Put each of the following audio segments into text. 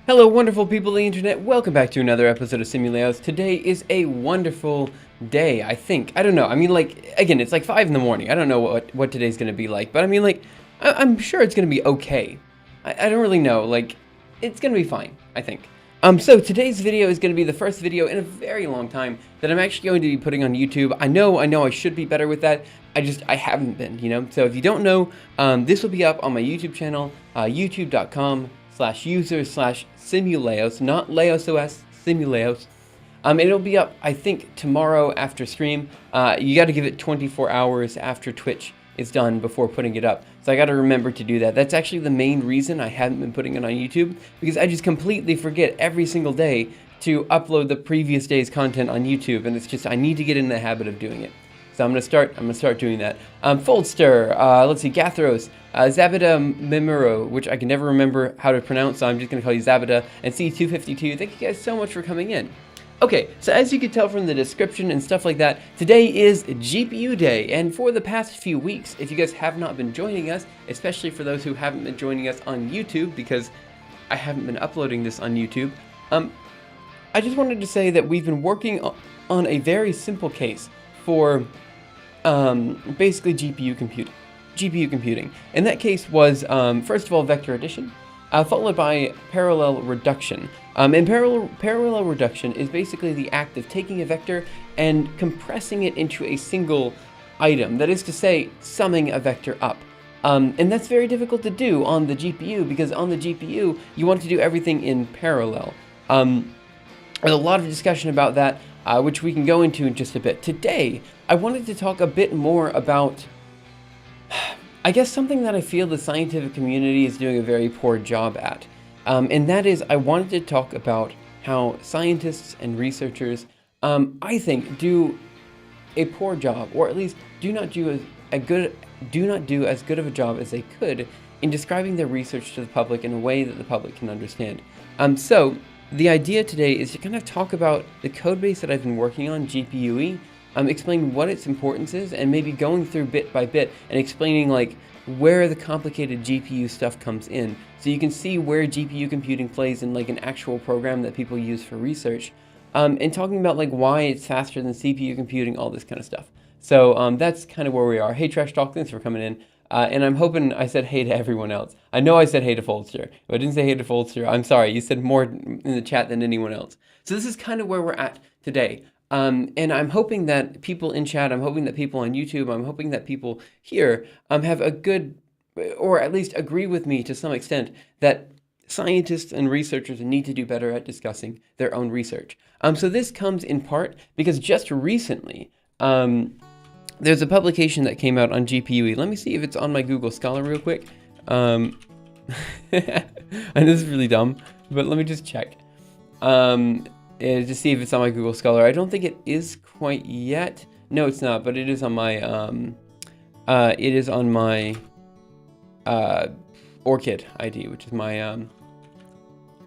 Hello, wonderful people of the internet. Welcome back to another episode of Simulayos. Today is a wonderful day, I think. I don't know. I mean, like, again, it's like 5 in the morning. I don't know what today's going to be like, but I mean, like, I'm sure it's going to be okay. I don't really know. Like, it's going to be fine, I think. So today's video is going to be the first video in a very long time that I'm actually going to be putting on YouTube. I know I should be better with that. I haven't been, you know? So if you don't know, this will be up on my YouTube channel, youtube.com/user/Simulayos, not LeosOS, Simulayos. It'll be up, I think, tomorrow after stream. You got to give it 24 hours after Twitch is done before putting it up. So I got to remember to do that. That's actually the main reason I haven't been putting it on YouTube, because I just completely forget every single day to upload the previous day's content on YouTube, and it's just, I need to get in the habit of doing it. So I'm gonna start doing that. Foldster, let's see, Gathros, Zabada Memuro, which I can never remember how to pronounce, so I'm just gonna call you Zabada, and C252. Thank you guys so much for coming in. Okay, so as you can tell from the description and stuff like that, today is GPU Day, and for the past few weeks, if you guys have not been joining us, especially for those who haven't been joining us on YouTube, because I haven't been uploading this on YouTube, I just wanted to say that we've been working on a very simple case for basically GPU computing. And that case was, first of all, vector addition, followed by parallel reduction. And parallel reduction is basically the act of taking a vector and compressing it into a single item. That is to say, summing a vector up. And that's very difficult to do on the GPU, because on the GPU, you want to do everything in parallel. There's a lot of discussion about that, which we can go into in just a bit. Today, I wanted to talk a bit more about, I guess, something that I feel the scientific community is doing a very poor job at. And that is, I wanted to talk about how scientists and researchers, I think, do a poor job, or at least do not do as good of a job as they could in describing their research to the public in a way that the public can understand. So the idea today is to kind of talk about the code base that I've been working on, GPUE, explain what its importance is, and maybe going through bit by bit and explaining like where the complicated GPU stuff comes in, so you can see where GPU computing plays in like an actual program that people use for research, and talking about like why it's faster than CPU computing, all this kind of stuff. So that's kind of where we are. Hey Trash Talk, thanks for coming in. And I'm hoping I said hey to everyone else. I know I said hey to Foldster. If I didn't say hey to Foldster, I'm sorry. You said more in the chat than anyone else. So this is kind of where we're at today. And I'm hoping that people in chat, I'm hoping that people on YouTube, I'm hoping that people here have a good, or at least agree with me to some extent, that scientists and researchers need to do better at discussing their own research. So this comes in part because just recently, there's a publication that came out on GPUE. Let me see if it's on my Google Scholar real quick. And this is really dumb, but let me just check. To see if it's on my Google Scholar. I don't think it is quite yet. No, it's not, but it is on my ORCID ID, which is my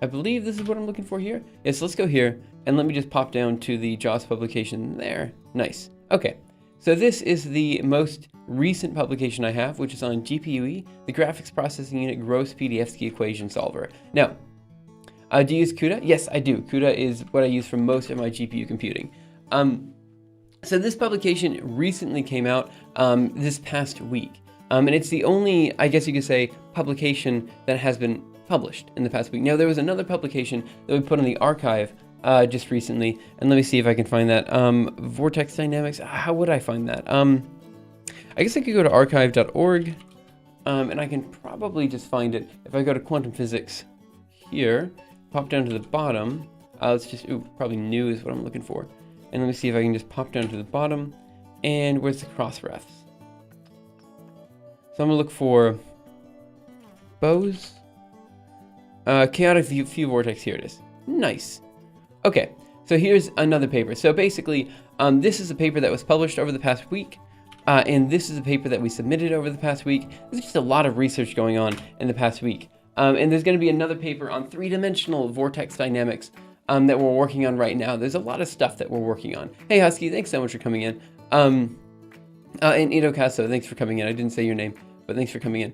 I believe this is what I'm looking for here. Yes, let's go here and let me just pop down to the JAWS publication there. Nice. Okay. So this is the most recent publication I have, which is on GPUE, the Graphics Processing Unit Gross PDFsky Equation Solver. Now, do you use CUDA? Yes, I do. CUDA is what I use for most of my GPU computing. So this publication recently came out this past week. And it's the only, I guess you could say, publication that has been published in the past week. Now, there was another publication that we put on the archive just recently, and let me see if I can find that. Vortex Dynamics, how would I find that? I guess I could go to archive.org, and I can probably just find it if I go to quantum physics here, pop down to the bottom. Let's just, probably new is what I'm looking for. And let me see if I can just pop down to the bottom, and where's the cross-refs? So I'm gonna look for Bose, chaotic view vortex, here it is. Nice. Okay, so here's another paper. So basically, this is a paper that was published over the past week, and this is a paper that we submitted over the past week. There's just a lot of research going on in the past week. And there's going to be another paper on three-dimensional vortex dynamics that we're working on right now. There's a lot of stuff that we're working on. Hey Husky, thanks so much for coming in. And Ito Casso, thanks for coming in. I didn't say your name, but thanks for coming in.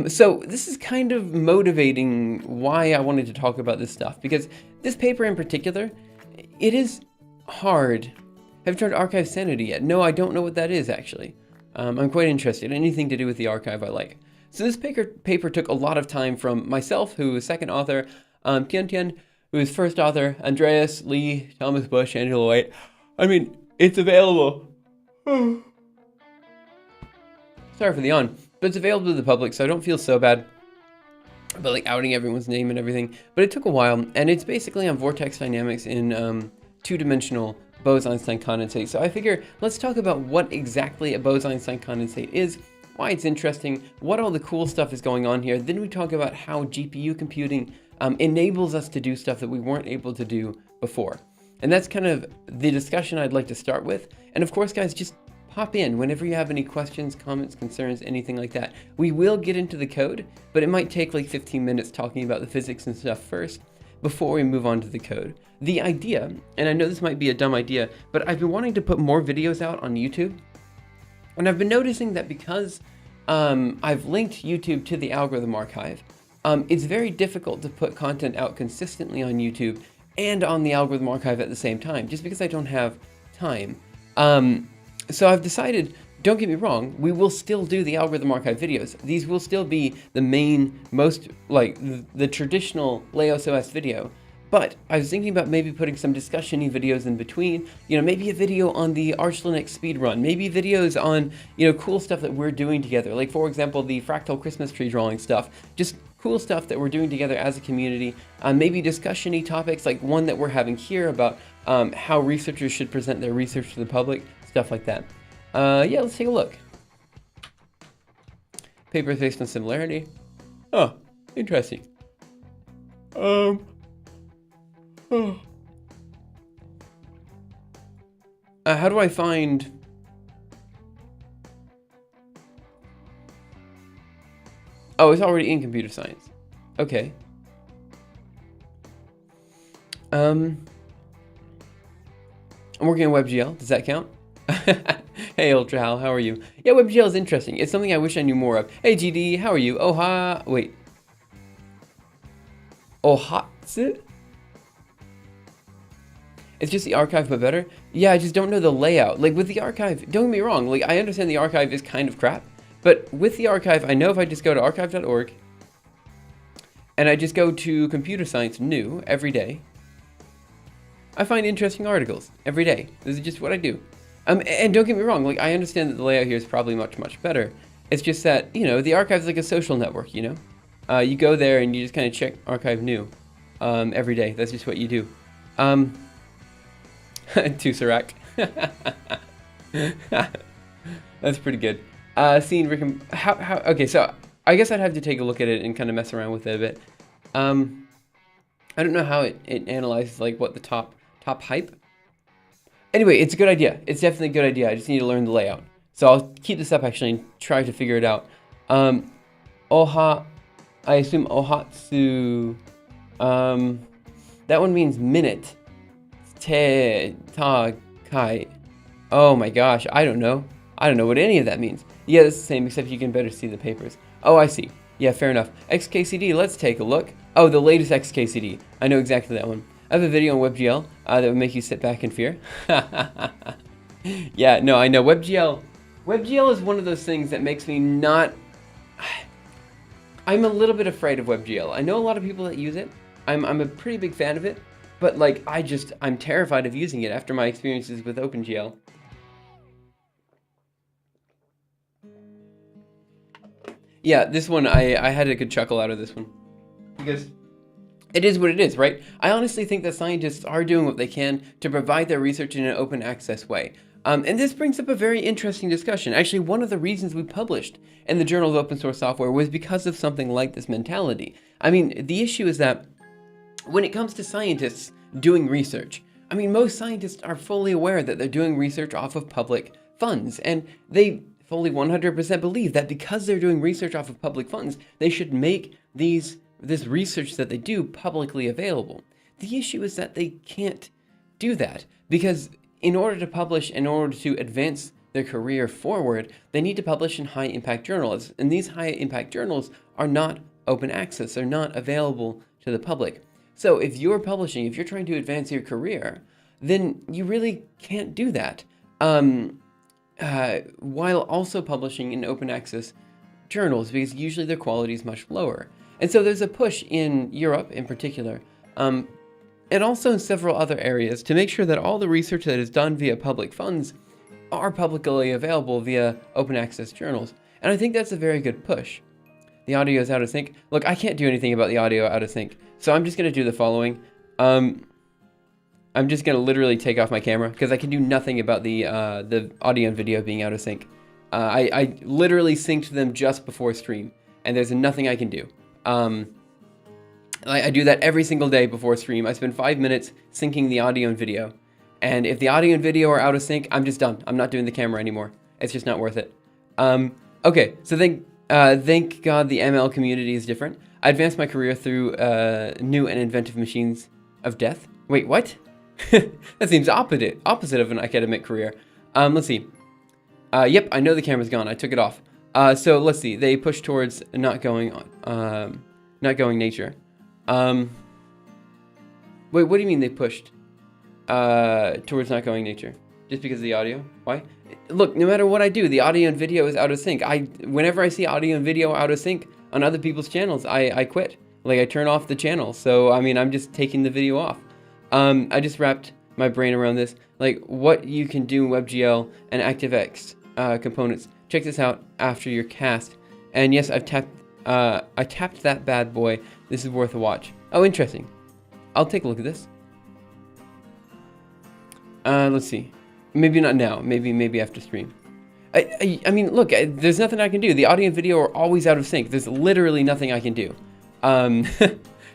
So this is kind of motivating why I wanted to talk about this stuff, because this paper in particular, it is hard. Have you tried archive sanity yet? No, I don't know what that is actually. I'm quite interested. Anything to do with the archive I like. So this paper took a lot of time from myself, who is second author, Tian Tian, who is first author, Andreas, Lee, Thomas Bush, Angela White. I mean, it's available. Sorry for the yawn, but it's available to the public, so I don't feel so bad about like outing everyone's name and everything. But it took a while, and it's basically on vortex dynamics in two-dimensional Bose-Einstein condensate. So I figure let's talk about what exactly a Bose-Einstein condensate is, why it's interesting, what all the cool stuff is going on here. Then we talk about how GPU computing enables us to do stuff that we weren't able to do before. And that's kind of the discussion I'd like to start with. And of course, guys, just pop in whenever you have any questions, comments, concerns, anything like that. We will get into the code, but it might take like 15 minutes talking about the physics and stuff first before we move on to the code. The idea, and I know this might be a dumb idea, but I've been wanting to put more videos out on YouTube. And I've been noticing that because I've linked YouTube to the algorithm archive, it's very difficult to put content out consistently on YouTube and on the algorithm archive at the same time, just because I don't have time. So I've decided, don't get me wrong, we will still do the algorithm archive videos. These will still be the main, most, like, the traditional Laos OS video. But I was thinking about maybe putting some discussion-y videos in between, maybe a video on the Arch Linux speedrun, maybe videos on, cool stuff that we're doing together. Like, for example, the fractal Christmas tree drawing stuff, just cool stuff that we're doing together as a community. Maybe discussion-y topics, like one that we're having here about how researchers should present their research to the public, stuff like that. Yeah, let's take a look. Paper is based on similarity. Oh, interesting. How do I find... Oh, it's already in computer science. Okay. I'm working on WebGL. Does that count? Hey, Ultra Hal, how are you? Yeah, WebGL is interesting. It's something I wish I knew more of. Hey, GD, how are you? Wait. Ohatsu? It's just the archive, but better? Yeah, I just don't know the layout. Like, with the archive, don't get me wrong, like, I understand the archive is kind of crap, but with the archive, I know if I just go to archive.org, and I just go to computer science new every day, I find interesting articles every day. This is just what I do. And don't get me wrong, like, I understand that the layout here is probably much, much better. It's just that, the archive is like a social network, you go there and you just kind of check archive new every day. That's just what you do. To Sirac. That's pretty good. Seeing Rick and... Okay, so I guess I'd have to take a look at it and kind of mess around with it a bit. I don't know how it analyzes, like, what the top hype. Anyway, it's a good idea. It's definitely a good idea. I just need to learn the layout. So I'll keep this up, actually, and try to figure it out. I assume Ohatsu... that one means minute. Ta, kai. Oh my gosh, I don't know. I don't know what any of that means. Yeah, it's the same, except you can better see the papers. Oh, I see. Yeah, fair enough. XKCD, let's take a look. Oh, the latest XKCD. I know exactly that one. I have a video on WebGL that would make you sit back in fear. Yeah, no, I know. WebGL is one of those things that makes me not... I'm a little bit afraid of WebGL. I know a lot of people that use it. I'm a pretty big fan of it. But, like, I'm terrified of using it after my experiences with OpenGL. Yeah, this one, I had a good chuckle out of this one. Because it is what it is, right? I honestly think that scientists are doing what they can to provide their research in an open access way. And this brings up a very interesting discussion. Actually, one of the reasons we published in the Journal of Open Source Software was because of something like this mentality. I mean, the issue is that when it comes to scientists doing research, I mean, most scientists are fully aware that they're doing research off of public funds, and they fully 100% believe that because they're doing research off of public funds, they should make this research that they do publicly available. The issue is that they can't do that, because in order to publish, in order to advance their career forward, they need to publish in high-impact journals. And these high-impact journals are not open access. They're not available to the public. So if you're publishing, if you're trying to advance your career, then you really can't do that while also publishing in open access journals, because usually their quality is much lower. And so there's a push in Europe in particular, and also in several other areas, to make sure that all the research that is done via public funds are publicly available via open access journals. And I think that's a very good push. The audio is out of sync. Look, I can't do anything about the audio out of sync, so I'm just going to do the following. I'm just going to literally take off my camera, because I can do nothing about the audio and video being out of sync. I literally synced them just before stream, and there's nothing I can do. I do that every single day before stream. I spend 5 minutes syncing the audio and video. And if the audio and video are out of sync, I'm just done. I'm not doing the camera anymore. It's just not worth it. Okay, so thank God the ML community is different. I advanced my career through new and inventive machines of death. Wait, what? That seems opposite of an academic career. Let's see. Yep, I know the camera's gone. I took it off. So let's see. They push towards not going nature. Wait, what do you mean they pushed towards not going nature? Just because of the audio? Why? Look, no matter what I do, the audio and video is out of sync. Whenever I see audio and video out of sync on other people's channels, I quit. Like, I turn off the channel. So, I mean, I'm just taking the video off. I just wrapped my brain around this. Like, what you can do in WebGL and ActiveX components. Check this out after your cast. And yes, I tapped that bad boy. This is worth a watch. Oh, interesting. I'll take a look at this. Let's see. Maybe not now. Maybe after stream. I mean, look, there's nothing I can do. The audio and video are always out of sync. There's literally nothing I can do.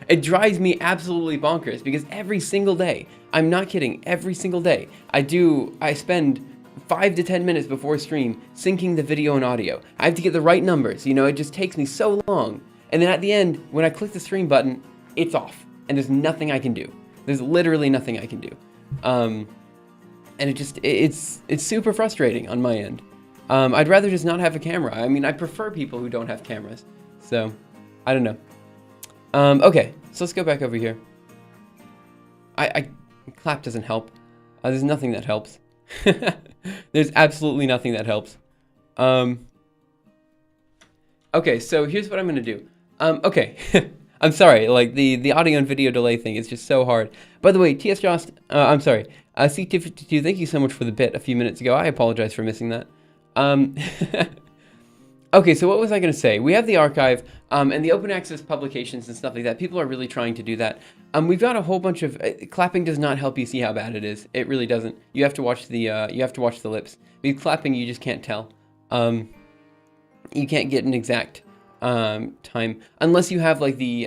It drives me absolutely bonkers, because every single day, I'm not kidding, every single day, I spend 5 to 10 minutes before stream syncing the video and audio. I have to get the right numbers, you know, it just takes me so long. And then at the end, when I click the stream button, it's off, and there's nothing I can do. There's literally nothing I can do. And it's super frustrating on my end. I'd rather just not have a camera. I mean, I prefer people who don't have cameras. So, I don't know. Okay, so let's go back over here. Clap doesn't help. There's nothing that helps. There's absolutely nothing that helps. Okay, so here's what I'm gonna do. Okay, I'm sorry, like the audio and video delay thing is just so hard. By the way, TS Jost, I'm sorry, CT52, thank you so much for the bit a few minutes ago. I apologize for missing that. Okay, so what was I going to say? We have the archive and the open access publications and stuff like that. People are really trying to do that. We've got a whole bunch of clapping does not help you see how bad it is. It really doesn't. You have to watch the lips. Because clapping, you just can't tell. You can't get an exact time unless you have like the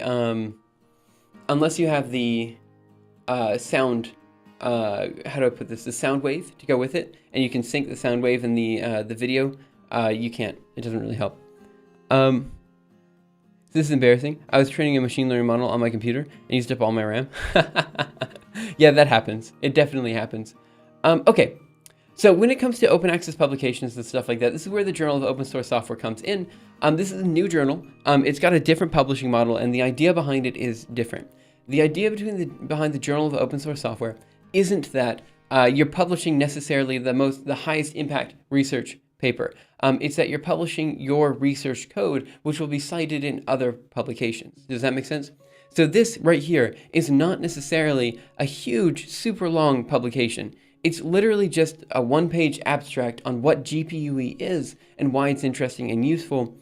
sound. How do I put this? The sound wave to go with it, and you can sync the sound wave and the video. You can't. It doesn't really help. This is embarrassing. I was training a machine learning model on my computer and used up all my RAM. Yeah, that happens. It definitely happens. Okay. So when it comes to open access publications and stuff like that, this is where the Journal of Open Source Software comes in. This is a new journal. It's got a different publishing model, and the idea behind it is different. The idea behind the Journal of Open Source Software isn't that you're publishing necessarily the highest impact research paper. It's that you're publishing your research code, which will be cited in other publications. Does that make sense? So this right here is not necessarily a huge, super long publication. It's literally just a one-page abstract on what GPUE is and why it's interesting and useful,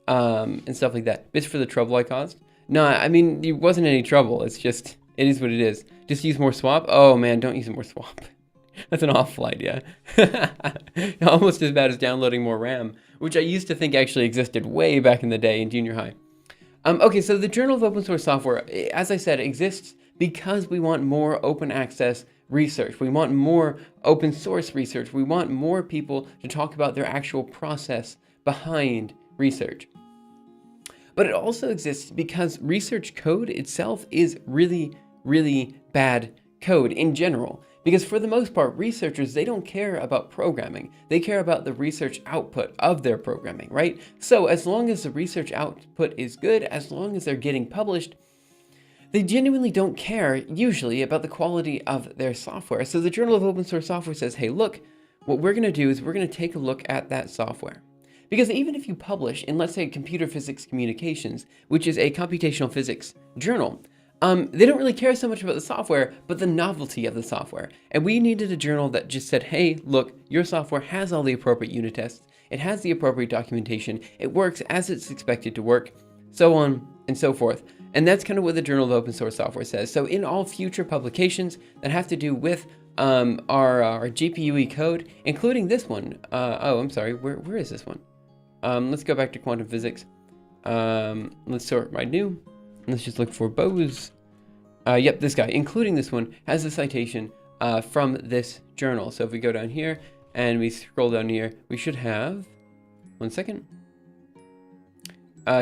and stuff like that. Bits for the trouble I caused? No, I mean, it wasn't any trouble. It's just, it is what it is. Just use more swap? Oh man, don't use more swap. That's an awful idea. Almost as bad as downloading more RAM, which I used to think actually existed way back in the day in junior high. Okay, so the Journal of Open Source Software, as I said, exists because we want more open access research. We want more open source research. We want more people to talk about their actual process behind research. But it also exists because research code itself is really, really bad code in general. Because for the most part, researchers, they don't care about programming. They care about the research output of their programming, right? So as long as the research output is good, as long as they're getting published, they genuinely don't care, usually, about the quality of their software. So the Journal of Open Source Software says, hey, look, what we're going to do is we're going to take a look at that software. Because even if you publish in, let's say, Computer Physics Communications, which is a computational physics journal, they don't really care so much about the software, but the novelty of the software. And we needed a journal that just said, hey, look, your software has all the appropriate unit tests, it has the appropriate documentation, it works as it's expected to work, so on and so forth. And that's kind of what the Journal of Open Source Software says. So in all future publications that have to do with our GPUE code, including this one, oh, I'm sorry, where is this one? Let's go back to quantum physics. Let's sort by new. Let's just look for Bose. Yep, this guy, including this one, has a citation from this journal. So if we go down here and we scroll down here, we should have, one second.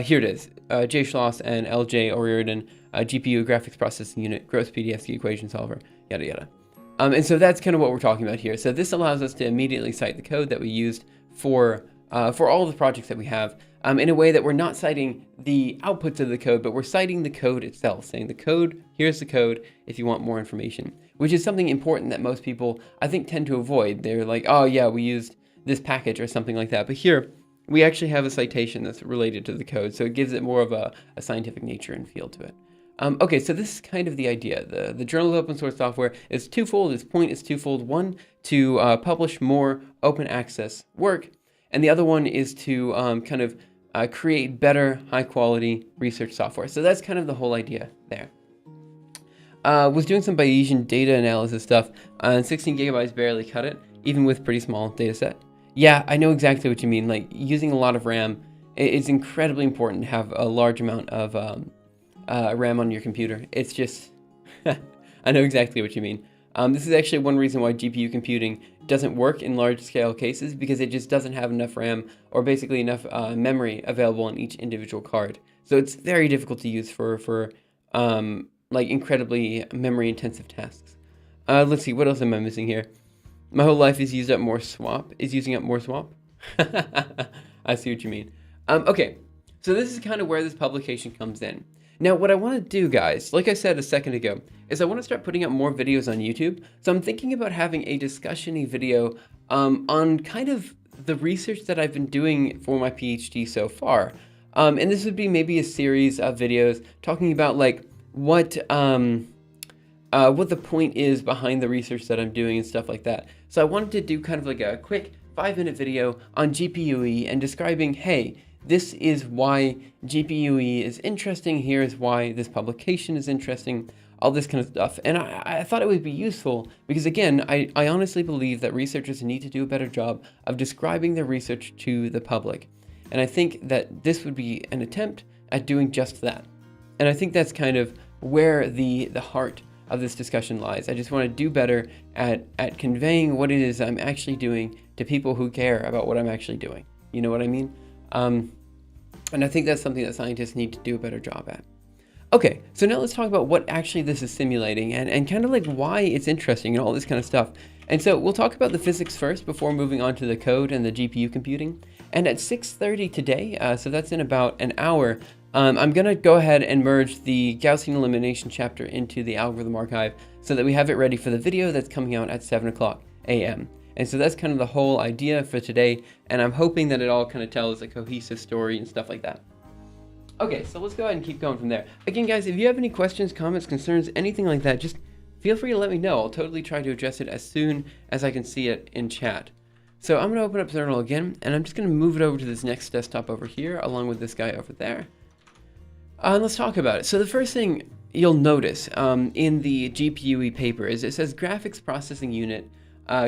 Here it is, J. Schloss and L.J. O'Riordan, GPU graphics processing unit, gross PDF equation solver, yada yada. And so that's kind of what we're talking about here. So this allows us to immediately cite the code that we used for all the projects that we have, in a way that we're not citing the outputs of the code, but we're citing the code itself, saying the code, here's the code if you want more information, which is something important that most people, I think, tend to avoid. They're like, oh yeah, we used this package or something like that. But here, we actually have a citation that's related to the code, so it gives it more of a scientific nature and feel to it. Okay, so this is kind of the idea. The Journal of Open Source Software is twofold. Its point is twofold. One, to publish more open access work, and the other one is to kind of create better, high-quality research software. So that's kind of the whole idea there. Was doing some Bayesian data analysis stuff, and 16 gigabytes barely cut it, even with pretty small data set. Yeah, I know exactly what you mean. Like, using a lot of RAM, it's incredibly important to have a large amount of RAM on your computer. It's just, I know exactly what you mean. This is actually one reason why GPU computing doesn't work in large-scale cases, because it just doesn't have enough RAM, or basically enough memory available on each individual card. So it's very difficult to use for like incredibly memory-intensive tasks. Let's see, what else am I missing here? My whole life is using up more swap. I see what you mean. Okay, so this is kind of where this publication comes in. Now, what I want to do, guys, like I said a second ago, is I want to start putting up more videos on YouTube. So I'm thinking about having a discussion-y video on kind of the research that I've been doing for my PhD so far. And this would be maybe a series of videos talking about like what the point is behind the research that I'm doing and stuff like that. So I wanted to do kind of like a quick 5-minute video on GPUE and describing, hey, this is why GPUE is interesting, here's why this publication is interesting, all this kind of stuff. And I thought it would be useful because, again, I honestly believe that researchers need to do a better job of describing their research to the public. And I think that this would be an attempt at doing just that. And I think that's kind of where the heart of this discussion lies. I just want to do better at conveying what it is I'm actually doing to people who care about what I'm actually doing. You know what I mean? And I think that's something that scientists need to do a better job at. Okay, so now let's talk about what actually this is simulating and kind of like why it's interesting and all this kind of stuff. And so we'll talk about the physics first before moving on to the code and the GPU computing. And at 6:30 today, so that's in about an hour, I'm going to go ahead and merge the Gaussian elimination chapter into the algorithm archive so that we have it ready for the video that's coming out at 7 o'clock a.m. And so that's kind of the whole idea for today, and I'm hoping that it all kind of tells a cohesive story and stuff like that. Okay, so let's go ahead and keep going from there. Again, guys, if you have any questions, comments, concerns, anything like that, just feel free to let me know. I'll totally try to address it as soon as I can see it in chat. So I'm going to open up Journal again, and I'm just going to move it over to this next desktop over here, along with this guy over there. And let's talk about it. So the first thing you'll notice in the GPUE paper is it says graphics processing unit,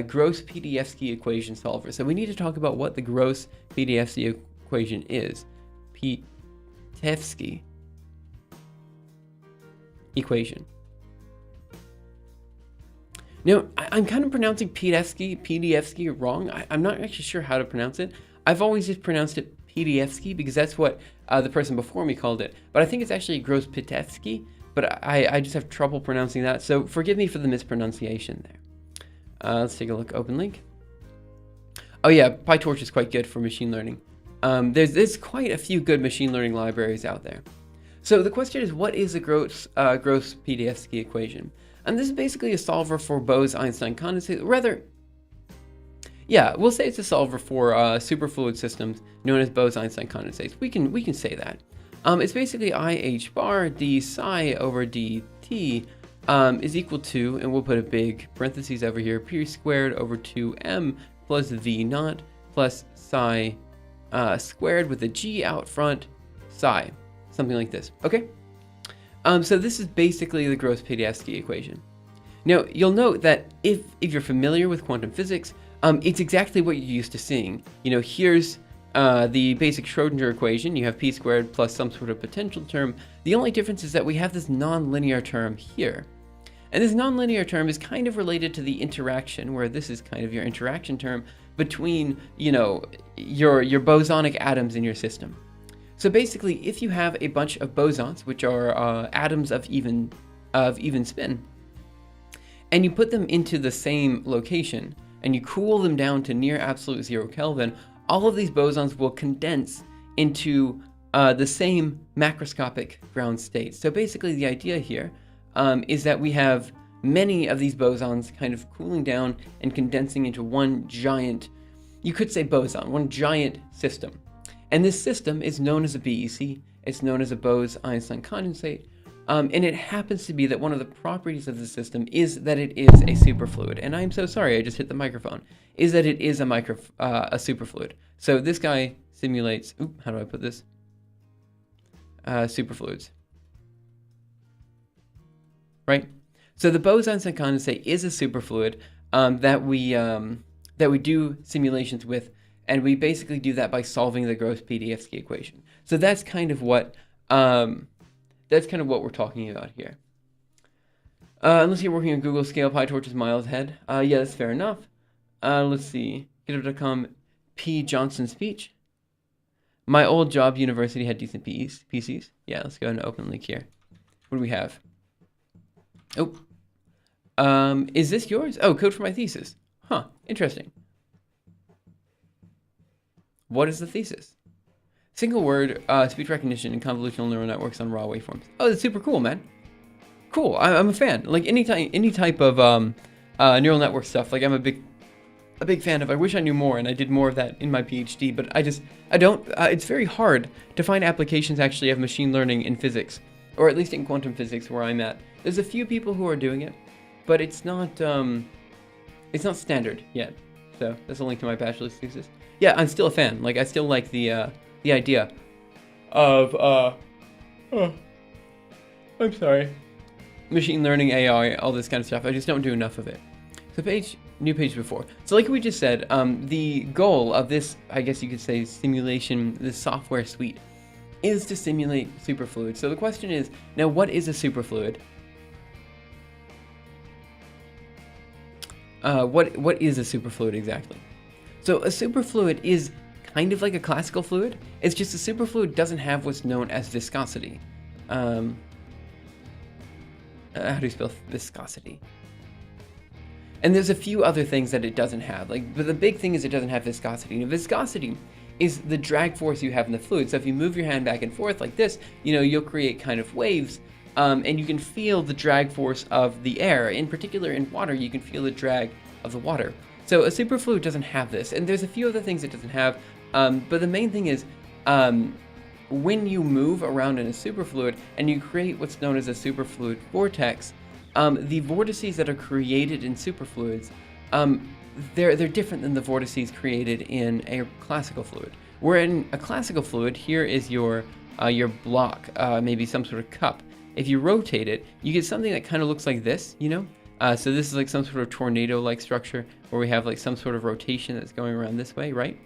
gross Pdevsky equation solver. So we need to talk about what the gross Pdevsky equation is. Pdevsky equation. Now, I'm kind of pronouncing Pdevsky wrong. I'm not actually sure how to pronounce it. I've always just pronounced it Pdevsky because that's what the person before me called it. But I think it's actually gross Pdevsky, but I just have trouble pronouncing that. So forgive me for the mispronunciation there. Let's take a look. Open link. Oh yeah, PyTorch is quite good for machine learning. There's quite a few good machine learning libraries out there. So the question is, what is a gross Pdfski equation? And this is basically a solver for Bose-Einstein condensate. Rather, yeah, we'll say it's a solver for superfluid systems known as Bose-Einstein condensates. We can say that. It's basically IH bar d psi over dt is equal to, and we'll put a big parentheses over here, p squared over 2m plus v naught plus psi squared with a g out front, psi, something like this. Okay. So this is basically the gross Pdfski equation. Now you'll note that if you're familiar with quantum physics, it's exactly what you're used to seeing. You know, here's the basic Schrodinger equation. You have p squared plus some sort of potential term. The only difference is that we have this nonlinear term here. And this nonlinear term is kind of related to the interaction, where this is kind of your interaction term between, you know, your bosonic atoms in your system. So basically, if you have a bunch of bosons, which are atoms of even spin, and you put them into the same location, and you cool them down to near absolute 0 Kelvin, all of these bosons will condense into the same macroscopic ground state. So basically, the idea here is that we have many of these bosons kind of cooling down and condensing into one giant, you could say boson, one giant system. And this system is known as a BEC. It's known as a Bose-Einstein condensate. And it happens to be that one of the properties of the system is that it is a superfluid. And I'm so sorry, I just hit the microphone. Is that it is a superfluid. So this guy simulates, how do I put this? Superfluids. Right? So the Bose-Einstein condensate is a superfluid that we do simulations with, and we basically do that by solving the gross Pdfski equation. So that's kind of what we're talking about here. Unless you're working on Google scale, PyTorch is miles ahead. Yeah, that's fair enough. Let's see. GitHub.com, P. Johnson speech. My old job, university, had decent PCs. Yeah, let's go ahead and open link here. What do we have? Oh. Is this yours? Oh, code for my thesis. Huh, interesting. What is the thesis? Single word, speech recognition and convolutional neural networks on raw waveforms. Oh, that's super cool, man. Cool, I'm a fan. Like any type of neural network stuff, like I'm a big fan of. I wish I knew more, and I did more of that in my PhD, but I don't, it's very hard to find applications actually of machine learning in physics, or at least in quantum physics where I'm at. There's a few people who are doing it, but it's not standard yet. So that's a link to my bachelor's thesis. Yeah, I'm still a fan. Like I still like the idea of I'm sorry, machine learning, AI, all this kind of stuff. I just don't do enough of it. So new page before. So like we just said, the goal of this, I guess you could say, simulation, this software suite, is to simulate superfluid. So the question is, now what is a superfluid? What is a superfluid exactly? So a superfluid is kind of like a classical fluid. It's just a superfluid doesn't have what's known as viscosity. How do you spell viscosity? And there's a few other things that it doesn't have. But the big thing is it doesn't have viscosity. Now, viscosity is the drag force you have in the fluid. So if you move your hand back and forth like this, you'll create kind of waves. And you can feel the drag force of the air. In particular, in water, you can feel the drag of the water. So a superfluid doesn't have this. And there's a few other things it doesn't have. But the main thing is when you move around in a superfluid and you create what's known as a superfluid vortex, the vortices that are created in superfluids, they're different than the vortices created in a classical fluid. Where in a classical fluid, here is your block, maybe some sort of cup. If you rotate it, you get something that kind of looks like this, So this is like some sort of tornado-like structure where we have like some sort of rotation that's going around this way, right?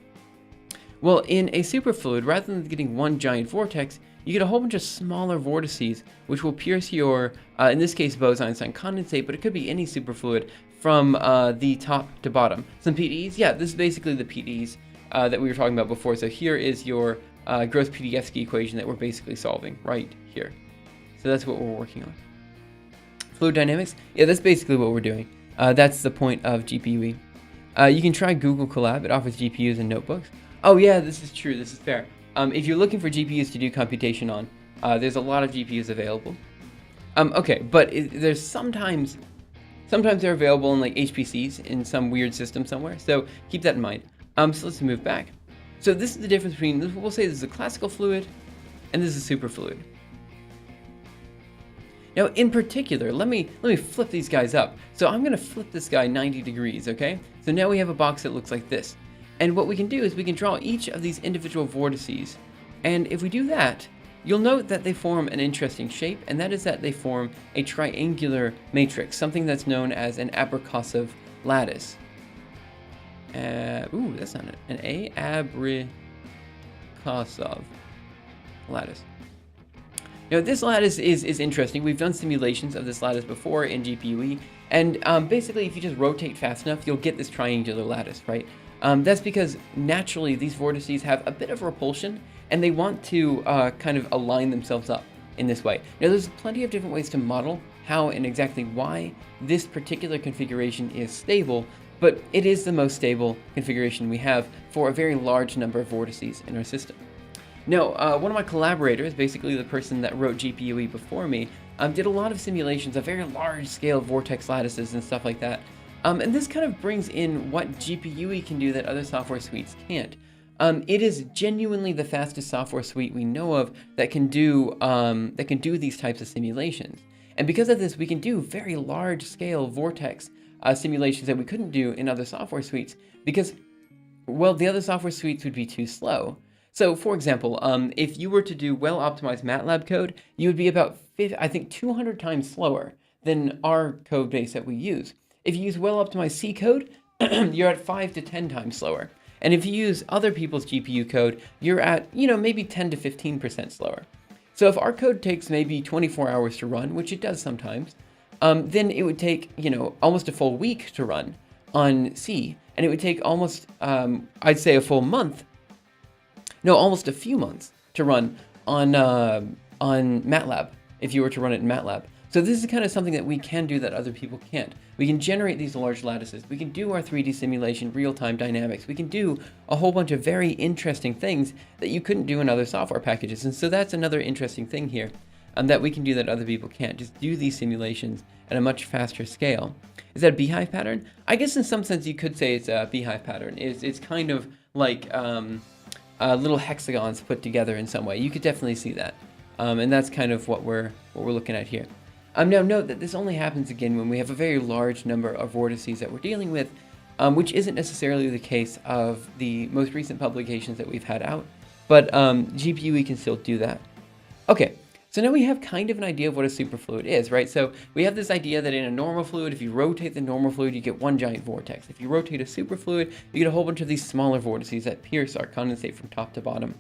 Well, in a superfluid, rather than getting one giant vortex, you get a whole bunch of smaller vortices, which will pierce your, in this case, Bose-Einstein condensate, but it could be any superfluid from the top to bottom. Some PDEs, yeah, this is basically the PDEs that we were talking about before. So here is your gross Pdfski equation that we're basically solving right here. So that's what we're working on. Fluid dynamics, yeah, that's basically what we're doing. That's the point of GPUE. You can try Google Colab. It offers GPUs and notebooks. Oh yeah, this is true. This is fair. If you're looking for GPUs to do computation on, there's a lot of GPUs available. Okay, but there's sometimes they're available in like HPCs in some weird system somewhere. So keep that in mind. So let's move back. So this is the difference between, we'll say this is a classical fluid and this is a superfluid. Now, in particular, let me flip these guys up. So I'm going to flip this guy 90 degrees, okay? So now we have a box that looks like this. And what we can do is we can draw each of these individual vortices. And if we do that, you'll note that they form an interesting shape, and that is that they form a triangular matrix, something that's known as an abrikosov lattice. Ooh, that's not it. An abrikosov lattice. Now, this lattice is interesting. We've done simulations of this lattice before in GPUE, and basically, if you just rotate fast enough, you'll get this triangular lattice, right? That's because naturally these vortices have a bit of repulsion, and they want to kind of align themselves up in this way. Now, there's plenty of different ways to model how and exactly why this particular configuration is stable, but it is the most stable configuration we have for a very large number of vortices in our system. Now, one of my collaborators, basically the person that wrote GPUE before me, did a lot of simulations of very large-scale vortex lattices and stuff like that. And this kind of brings in what GPUE can do that other software suites can't. It is genuinely the fastest software suite we know of that can do these types of simulations. And because of this, we can do very large-scale vortex simulations that we couldn't do in other software suites because, well, the other software suites would be too slow. So, for example, if you were to do well-optimized MATLAB code, you would be about, I think, 200 times slower than our code base that we use. If you use well-optimized C code, you're at 5 to 10 times slower. And if you use other people's GPU code, you're at, maybe 10 to 15% slower. So if our code takes maybe 24 hours to run, which it does sometimes, then it would take, almost a full week to run on C. And it would take almost, I'd say a full month. No, almost a few months to run on MATLAB, if you were to run it in MATLAB. So this is kind of something that we can do that other people can't. We can generate these large lattices. We can do our 3D simulation, real-time dynamics. We can do a whole bunch of very interesting things that you couldn't do in other software packages. And so that's another interesting thing here, that we can do that other people can't. Just do these simulations at a much faster scale. Is that a beehive pattern? I guess in some sense you could say it's a beehive pattern. It's kind of like little hexagons put together in some way. You could definitely see that. And that's kind of what we're looking at here. Now note that this only happens again when we have a very large number of vortices that we're dealing with, which isn't necessarily the case of the most recent publications that we've had out, but GPUE can still do that. Okay, so now we have kind of an idea of what a superfluid is, right? So we have this idea that in a normal fluid, if you rotate the normal fluid, you get one giant vortex. If you rotate a superfluid, you get a whole bunch of these smaller vortices that pierce our condensate from top to bottom.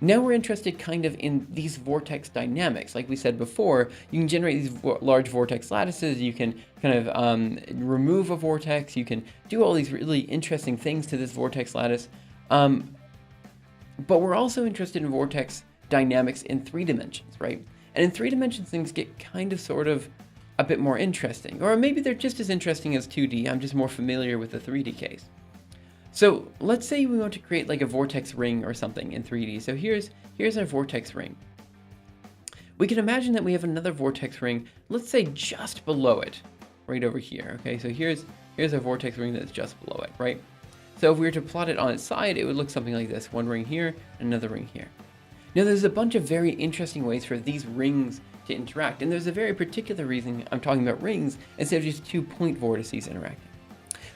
Now we're interested kind of in these vortex dynamics. Like we said before, you can generate these large vortex lattices, you can kind of remove a vortex, you can do all these really interesting things to this vortex lattice. But we're also interested in vortex dynamics in 3 dimensions, right? And in 3 dimensions, things get kind of sort of a bit more interesting. Or maybe they're just as interesting as 2D, I'm just more familiar with the 3D case. So let's say we want to create like a vortex ring or something in 3D. So here's our vortex ring. We can imagine that we have another vortex ring, let's say just below it, right over here. Okay, so here's a vortex ring that's just below it, right? So if we were to plot it on its side, it would look something like this. One ring here, another ring here. Now there's a bunch of very interesting ways for these rings to interact. And there's a very particular reason I'm talking about rings instead of just 2 point vortices interacting.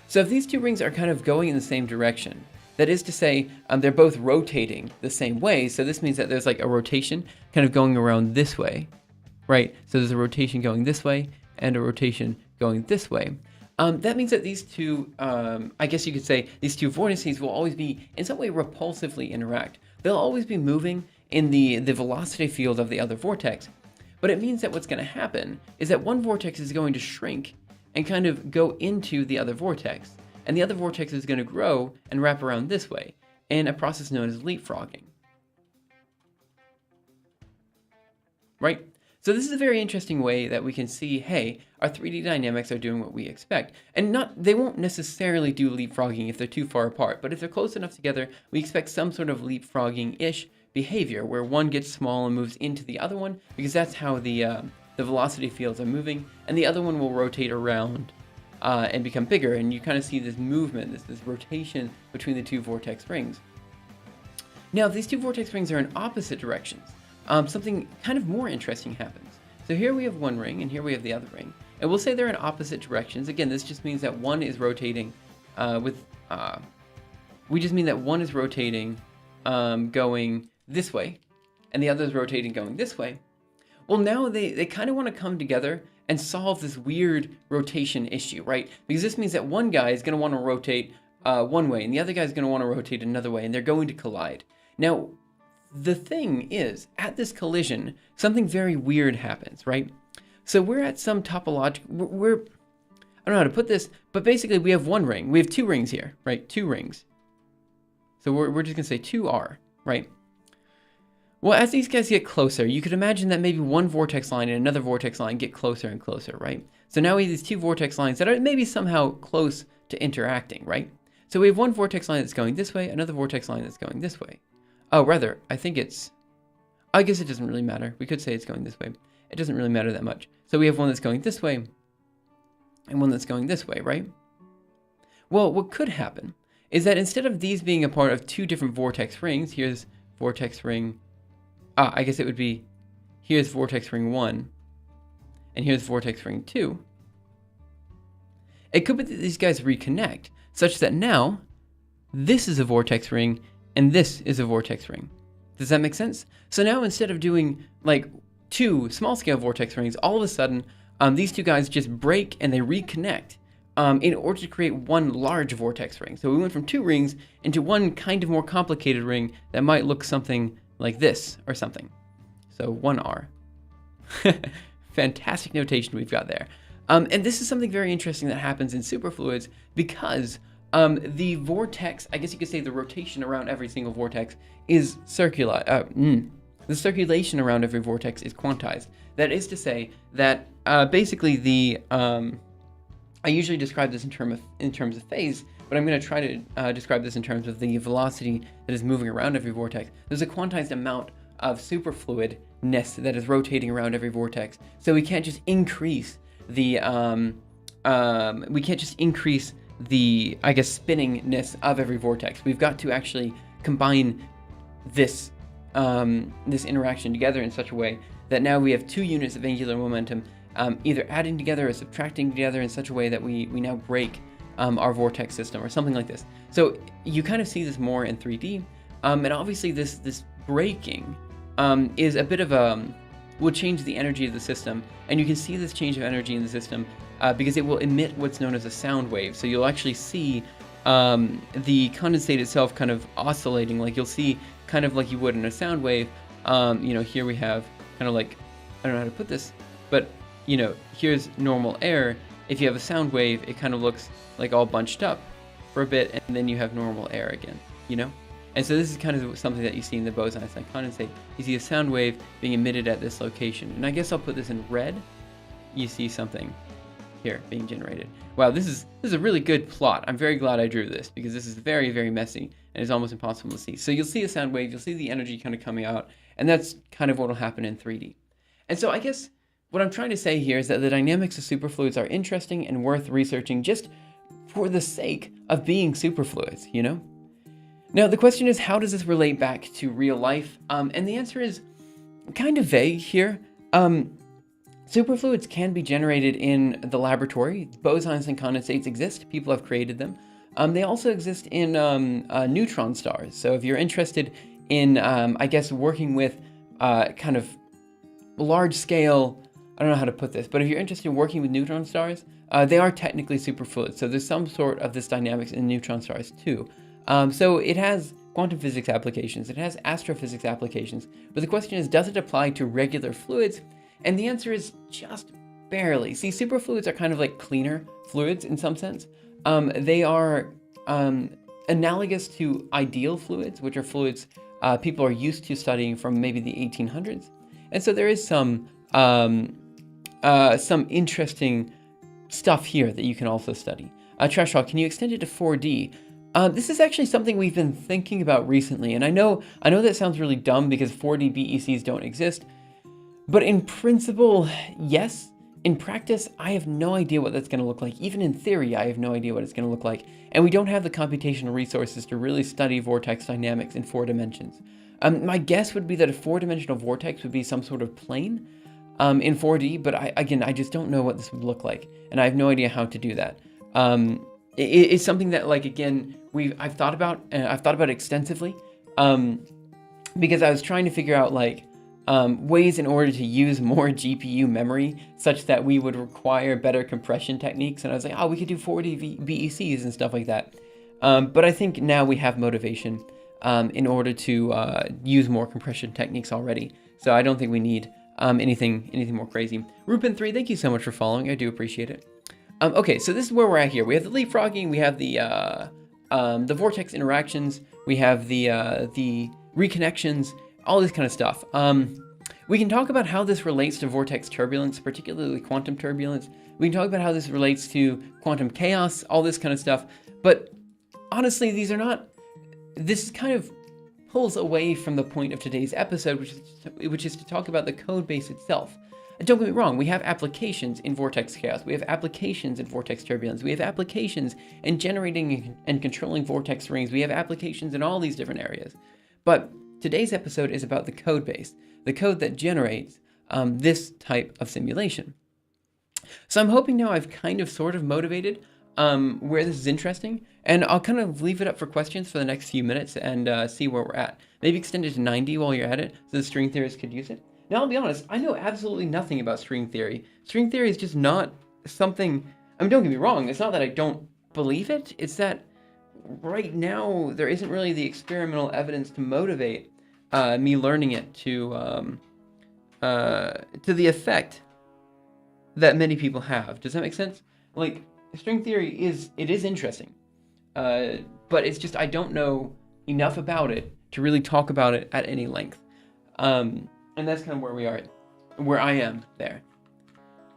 So if these 2 rings are kind of going in the same direction, that is to say, they're both rotating the same way. So this means that there's like a rotation kind of going around this way, right? So there's a rotation going this way and a rotation going this way. That means that these 2, I guess you could say, these 2 vortices will always be in some way repulsively interact. They'll always be moving in the velocity field of the other vortex. But it means that what's going to happen is that one vortex is going to shrink and kind of go into the other vortex. And the other vortex is going to grow and wrap around this way in a process known as leapfrogging. Right? So this is a very interesting way that we can see, hey, our 3D dynamics are doing what we expect. And they won't necessarily do leapfrogging if they're too far apart, but if they're close enough together, we expect some sort of leapfrogging-ish behavior where one gets small and moves into the other one, because that's how the velocity fields are moving, and the other one will rotate around and become bigger, and you kind of see this movement, this rotation between the two vortex rings. Now, if these two vortex rings are in opposite directions, something kind of more interesting happens. So here we have one ring, and here we have the other ring. And we'll say they're in opposite directions. Again, this just means that one is rotating we just mean that one is rotating going this way, and the other is rotating going this way. Well, now they kind of want to come together and solve this weird rotation issue, right? Because this means that one guy is going to want to rotate one way, and the other guy is going to want to rotate another way, and they're going to collide. Now, the thing is, at this collision, something very weird happens, right? So we're at some topological, I don't know how to put this, but basically we have one ring. We have two rings here, right? Two rings. So we're just going to say 2R, right? Well, as these guys get closer, you could imagine that maybe one vortex line and another vortex line get closer and closer, right? So now we have these two vortex lines that are maybe somehow close to interacting, right? So we have one vortex line that's going this way, another vortex line that's going this way. Oh, rather, I guess it doesn't really matter. We could say it's going this way. It doesn't really matter that much. So we have one that's going this way and one that's going this way, right? Well, what could happen is that instead of these being a part of two different vortex rings, here's vortex ring, I guess it would be, here's vortex ring 1, and here's vortex ring 2. It could be that these guys reconnect, such that now, this is a vortex ring, and this is a vortex ring. Does that make sense? So now instead of doing like two small-scale vortex rings, all of a sudden, these two guys just break and they reconnect in order to create one large vortex ring. So we went from two rings into one kind of more complicated ring that might look something like this or something. So 1R. Fantastic notation we've got there. And this is something very interesting that happens in superfluids because the vortex, I guess you could say the rotation around every single vortex is circular. The circulation around every vortex is quantized. That is to say that basically the I usually describe this in terms of phase, but I'm going to try to describe this in terms of the velocity that is moving around every vortex. There's a quantized amount of superfluidness that is rotating around every vortex, so we can't just increase the I guess spinningness of every vortex. We've got to actually combine this this interaction together in such a way that now we have two units of angular momentum either adding together or subtracting together in such a way that we now break our vortex system or something like this. So you kind of see this more in 3D, and obviously this breaking is a bit of will change the energy of the system, and you can see this change of energy in the system because it will emit what's known as a sound wave. So you'll actually see the condensate itself kind of oscillating, like you'll see kind of like you would in a sound wave. Here we have kind of like, I don't know how to put this, but here's normal air. If you have a sound wave, it kind of looks like all bunched up for a bit, and then you have normal air again, And so this is kind of something that you see in the Bose-Einstein condensate. You see a sound wave being emitted at this location. And I guess I'll put this in red. You see something here being generated. Wow, this is a really good plot. I'm very glad I drew this because this is very, very messy and it's almost impossible to see. So you'll see a sound wave, you'll see the energy kind of coming out, and that's kind of what will happen in 3D. And so I guess what I'm trying to say here is that the dynamics of superfluids are interesting and worth researching just for the sake of being superfluids, Now, the question is, how does this relate back to real life? And the answer is kind of vague here. Superfluids can be generated in the laboratory. Bose-Einstein condensates exist. People have created them. They also exist in neutron stars. So if you're interested in, I guess, working with kind of large-scale, I don't know how to put this, but if you're interested in working with neutron stars, they are technically superfluids. So there's some sort of this dynamics in neutron stars too. So it has quantum physics applications, it has astrophysics applications, but the question is, does it apply to regular fluids? And the answer is just barely. See, superfluids are kind of like cleaner fluids in some sense. They are analogous to ideal fluids, which are fluids people are used to studying from maybe the 1800s. And so there is some some interesting stuff here that you can also study. Trash Talk, can you extend it to 4D? This is actually something we've been thinking about recently, and I know that sounds really dumb because 4D BECs don't exist, but in principle, yes. In practice, I have no idea what that's going to look like. Even in theory, I have no idea what it's going to look like, and we don't have the computational resources to really study vortex dynamics in 4 dimensions. My guess would be that a 4-dimensional vortex would be some sort of plane in 4D, but I just don't know what this would look like, and I have no idea how to do that. It's something that, like, again, I've thought about extensively, because I was trying to figure out, like, ways in order to use more GPU memory such that we would require better compression techniques. And I was like, oh, we could do 4D BECs and stuff like that. But I think now we have motivation in order to use more compression techniques already. So I don't think we need anything more crazy. Rupin3, thank you so much for following. I do appreciate it. Okay, so this is where we're at here. We have the leapfrogging, we have the vortex interactions, we have the reconnections, all this kind of stuff. We can talk about how this relates to vortex turbulence, particularly quantum turbulence. We can talk about how this relates to quantum chaos, all this kind of stuff. But honestly, this kind of pulls away from the point of today's episode, which is to talk about the code base itself. And don't get me wrong, we have applications in vortex chaos, we have applications in vortex turbulence, we have applications in generating and controlling vortex rings, we have applications in all these different areas. But today's episode is about the code base, the code that generates this type of simulation. So I'm hoping now I've kind of sort of motivated where this is interesting, and I'll kind of leave it up for questions for the next few minutes and see where we're at. Maybe extend it to 90 while you're at it, so the string theorists could use it. Now, I'll be honest, I know absolutely nothing about string theory. String theory is just not something, I mean, don't get me wrong, it's not that I don't believe it, it's that right now there isn't really the experimental evidence to motivate me learning it to the effect that many people have. Does that make sense? Like, string theory is interesting, but it's just I don't know enough about it to really talk about it at any length. And that's kind of where I am there.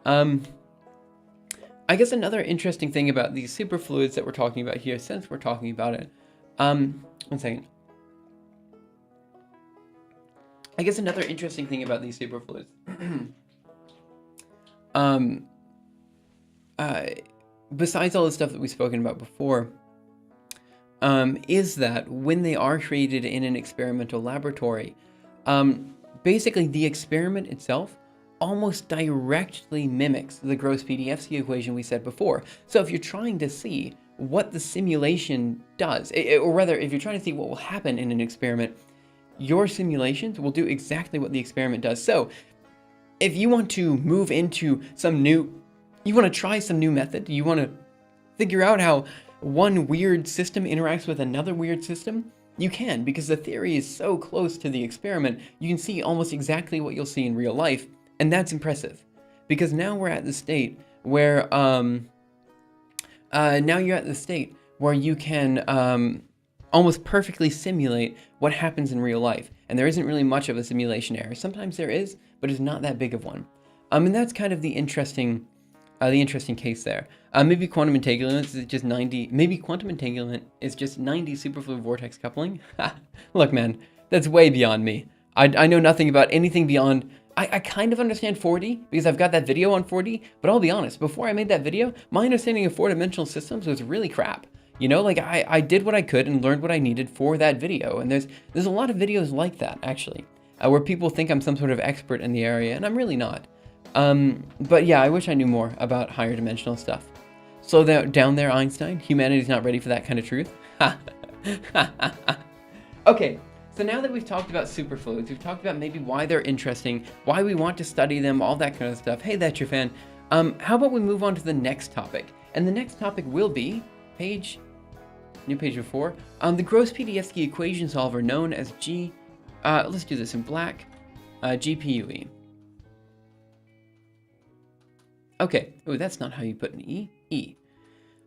I guess another interesting thing about these superfluids that we're talking about here, since we're talking about it, one second. I guess another interesting thing about these superfluids, besides all the stuff that we've spoken about before, is that when they are created in an experimental laboratory, basically the experiment itself almost directly mimics the Gross-PDFsky equation we said before. So if you're trying to see what the simulation does, or rather, if you're trying to see what will happen in an experiment, your simulations will do exactly what the experiment does. So if you want to move into you want to try some new method, you want to figure out how one weird system interacts with another weird system, you can, because the theory is so close to the experiment, you can see almost exactly what you'll see in real life, and that's impressive. Because now we're at the state where, you can almost perfectly simulate what happens in real life, and there isn't really much of a simulation error. Sometimes there is, but it's not that big of one. And that's kind of the interesting case there. Maybe quantum entanglement is just 90. Maybe quantum entanglement is just 90 superfluid vortex coupling. Look, man, that's way beyond me. I know nothing about anything beyond. I kind of understand 4D because I've got that video on 4D. But I'll be honest, before I made that video, my understanding of 4-dimensional systems was really crap. You know, like I did what I could and learned what I needed for that video. And there's a lot of videos like that actually, where people think I'm some sort of expert in the area, and I'm really not. But yeah, I wish I knew more about higher dimensional stuff. Slow down there, Einstein. Humanity's not ready for that kind of truth. Okay, so now that we've talked about superfluids, we've talked about maybe why they're interesting, why we want to study them, all that kind of stuff. Hey, that's your fan. How about we move on to the next topic? And the next topic will be new page before, the Gross-PDFsky equation solver known as let's do this in black, GPUE. Okay, oh, that's not how you put an E.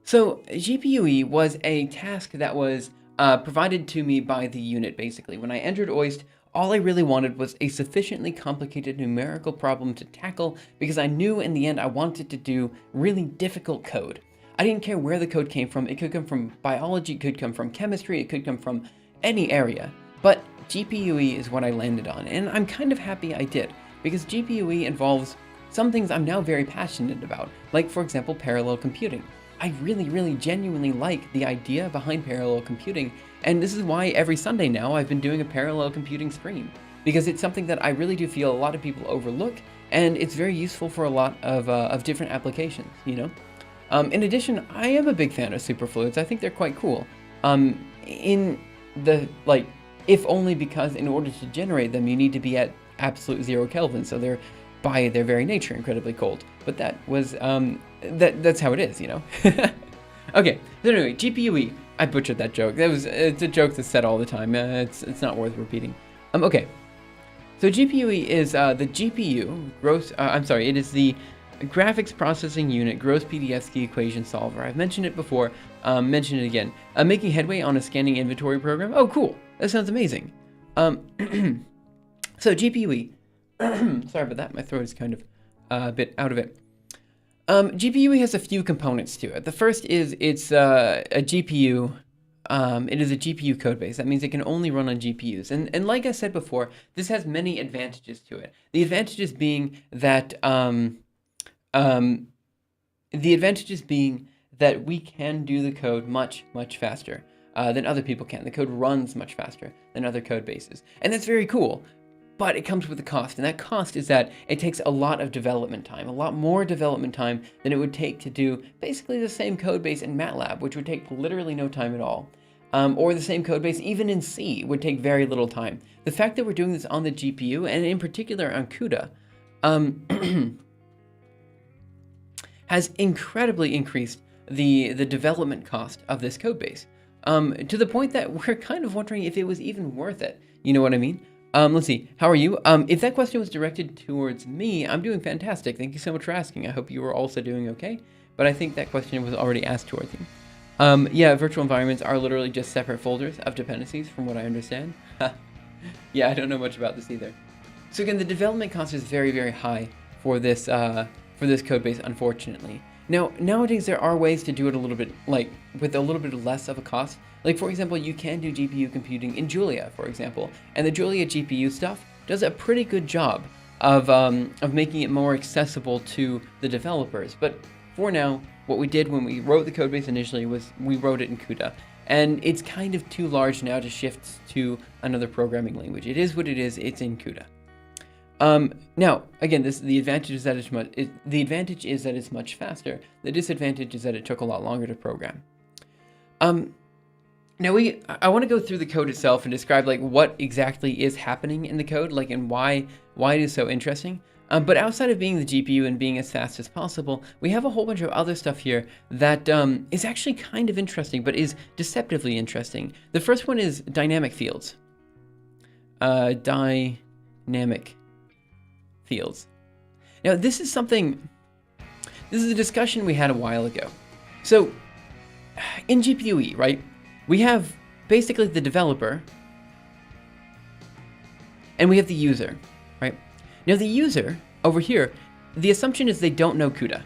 So GPUE was a task that was provided to me by the unit, basically. When I entered OIST, All I really wanted was a sufficiently complicated numerical problem to tackle because I knew in the end I wanted to do really difficult code. I didn't care where the code came from. It could come from biology, it could come from chemistry, it could come from any area. But GPUE is what I landed on, and I'm kind of happy I did, because GPUE involves some things I'm now very passionate about, like for example parallel computing. I really genuinely like the idea behind parallel computing, and this is why every Sunday now I've been doing a parallel computing stream, because it's something that I really do feel a lot of people overlook, and it's very useful for a lot of different applications, you know? In addition, I am a big fan of superfluids. I think they're quite cool. In the, like, if only because in order to generate them, you need to be at absolute 0 Kelvin, so they're, by their very nature, incredibly cold. But that was, that's how it is, you know? Okay, so anyway, GPUE. I butchered that joke. It's a joke that's said all the time. It's not worth repeating. Okay. So GPUE is the GPU, it is the Graphics Processing Unit Gross PDFski Equation Solver. I've mentioned it before, mention it again. Making headway on a scanning inventory program. Oh, cool. That sounds amazing. So GPUE. Sorry about that. My throat is kind of a bit out of it. GPUE has a few components to it. The first is it's a GPU. It is a GPU codebase. That means it can only run on GPUs. And like I said before, this has many advantages to it. The advantages being that we can do the code much faster than other people can. The code runs much faster than other code bases, and that's very cool. But it comes with a cost, and that cost is that it takes a lot of development time, a lot more development time than it would take to do basically the same code base in MATLAB, which would take literally no time at all. Or the same code base even in C would take very little time. The fact that we're doing this on the GPU, and in particular on CUDA, has incredibly increased the development cost of this code base, to the point that we're kind of wondering if it was even worth it. You know what I mean? Let's see. How are you? If that question was directed towards me, I'm doing fantastic. Thank you so much for asking. I hope you are also doing okay. But I think that question was already asked towards you. Yeah, virtual environments are literally just separate folders of dependencies, from what I understand. Yeah, I don't know much about this either. So again, the development cost is very high for this code base, unfortunately. Now, nowadays there are ways to do it a little bit, like, with a little bit less of a cost. Like, for example, you can do GPU computing in Julia, for example, and the Julia GPU stuff does a pretty good job of making it more accessible to the developers. But for now, what we did when we wrote the codebase initially was we wrote it in CUDA, and it's kind of too large now to shift to another programming language. It is what it is. It's in CUDA. Now, again, the advantage is that it's much faster. The disadvantage is that it took a lot longer to program. Now I want to go through the code itself and describe like what exactly is happening in the code, like, and why it is so interesting. But outside of being the GPU and being as fast as possible, we have a whole bunch of other stuff here that is actually kind of interesting, but is deceptively interesting. The first one is dynamic fields. Dynamic fields. Now, this is a discussion we had a while ago. So, in GPUE, right, we have basically the developer, and we have the user, right? Now, the user, over here, the assumption is they don't know CUDA.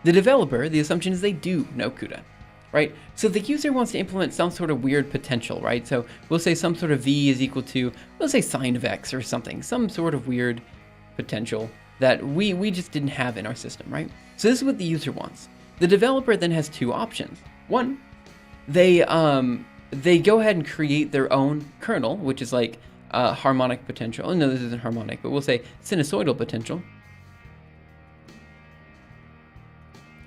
The developer, the assumption is they do know CUDA, right? So the user wants to implement some sort of weird potential, right? So we'll say some sort of v is equal to, we'll say sine of x or something, some sort of weird potential that we just didn't have in our system, right? So this is what the user wants. The developer then has two options. One, they go ahead and create their own kernel, which is like harmonic potential. Oh, no, this isn't harmonic, but we'll say sinusoidal potential.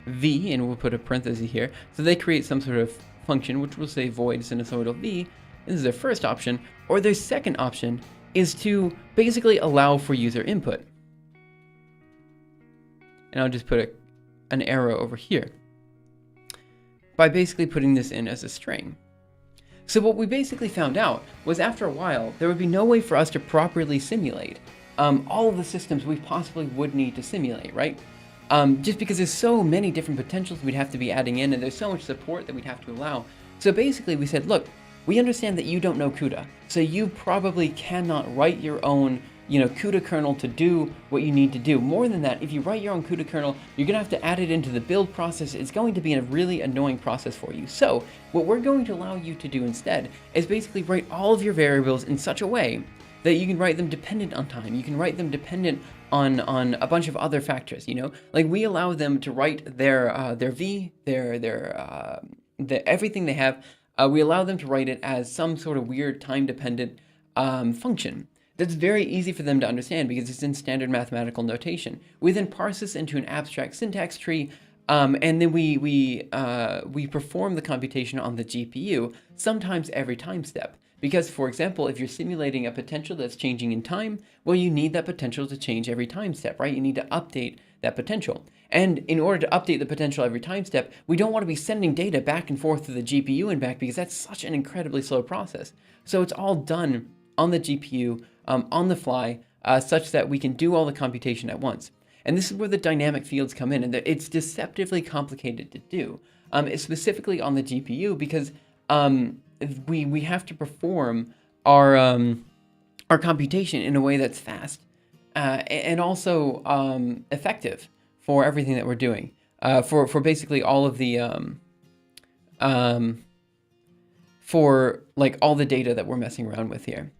V, and we'll put a parenthesis here. So they create some sort of function, which we'll say void sinusoidal V. This is their first option. Or their second option is to basically allow for user input. And I'll just put an arrow over here by basically putting this in as a string. So what we basically found out was after a while, there would be no way for us to properly simulate all of the systems we possibly would need to simulate, right? Just because there's so many different potentials we'd have to be adding in, and there's so much support that we'd have to allow. So basically we said, look, we understand that you don't know CUDA, so you probably cannot write your own CUDA kernel to do what you need to do. More than that, if you write your own CUDA kernel, you're gonna have to add it into the build process. It's going to be a really annoying process for you. So what we're going to allow you to do instead is basically write all of your variables in such a way that you can write them dependent on time. You can write them dependent on a bunch of other factors, Like we allow them to write their v, their everything they have. We allow them to write it as some sort of weird time-dependent function. That's very easy for them to understand because it's in standard mathematical notation. We then parse this into an abstract syntax tree, and then we perform the computation on the GPU, sometimes every time step. Because, for example, if you're simulating a potential that's changing in time, well, you need that potential to change every time step, right? You need to update that potential. And in order to update the potential every time step, we don't want to be sending data back and forth to the GPU and back because that's such an incredibly slow process. So it's all done on the GPU, on the fly, such that we can do all the computation at once. And this is where the dynamic fields come in, and it's deceptively complicated to do, it's specifically on the GPU because we have to perform our computation in a way that's fast and also effective for everything that we're doing, for basically all of the for like all the data that we're messing around with here.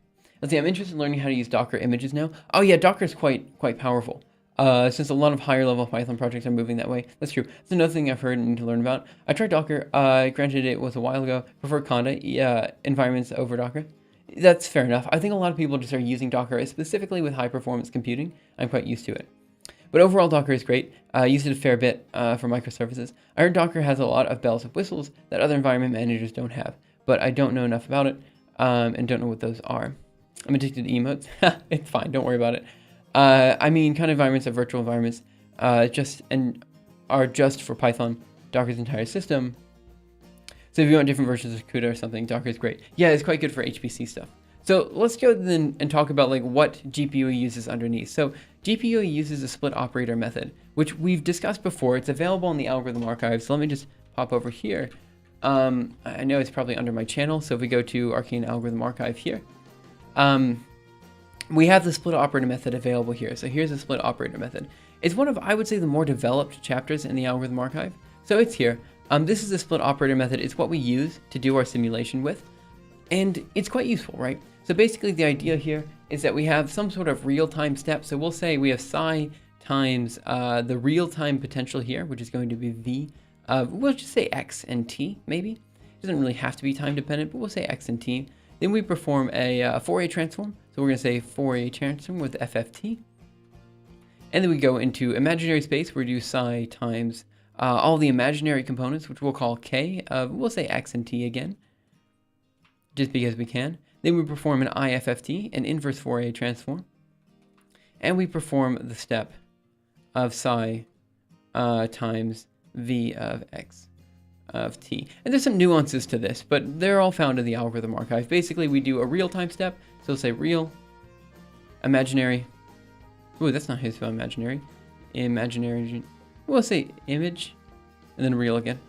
Let's see, I'm interested in learning how to use Docker images now. Oh yeah, Docker is quite powerful. Since a lot of higher level Python projects are moving that way. That's true. It's another thing I've heard and need to learn about. I tried Docker. Granted, it was a while ago. Prefer Conda environments over Docker. That's fair enough. I think a lot of people just are using Docker specifically with high performance computing. I'm quite used to it. But overall, Docker is great. I use it a fair bit for microservices. I heard Docker has a lot of bells and whistles that other environment managers don't have, but I don't know enough about it and don't know what those are. I'm addicted to emotes. It's fine. Don't worry about it. I mean, kind of environments are virtual environments, are just for Python, Docker's entire system. So if you want different versions of CUDA or something, Docker is great. Yeah, it's quite good for HPC stuff. So let's go then and talk about like what GPUE uses underneath. So GPUE uses a split operator method, which we've discussed before. It's available in the algorithm archive. So let me just pop over here. I know it's probably under my channel. So if we go to Arcane Algorithm Archive here, we have the split operator method available here. So here's the split operator method. It's one of, I would say, the more developed chapters in the algorithm archive. So it's here. This is the split operator method. It's what we use to do our simulation with. And it's quite useful, right? So basically the idea here is that we have some sort of real-time step. So we'll say we have psi times the real-time potential here, which is going to be V. We'll just say X and T, maybe. It doesn't really have to be time dependent, but we'll say X and T. Then we perform a Fourier transform. So we're going to say Fourier transform with FFT. And then we go into imaginary space where we do psi times all the imaginary components, which we'll call K. We'll say X and T again, just because we can. Then we perform an IFFT, an inverse Fourier transform. And we perform the step of psi times V of X of T. And there's some nuances to this, but they're all found in the algorithm archive. Basically, we do a real-time step. So we'll say real, imaginary. Ooh, that's not how you spell imaginary. Imaginary. We'll say image, and then real again.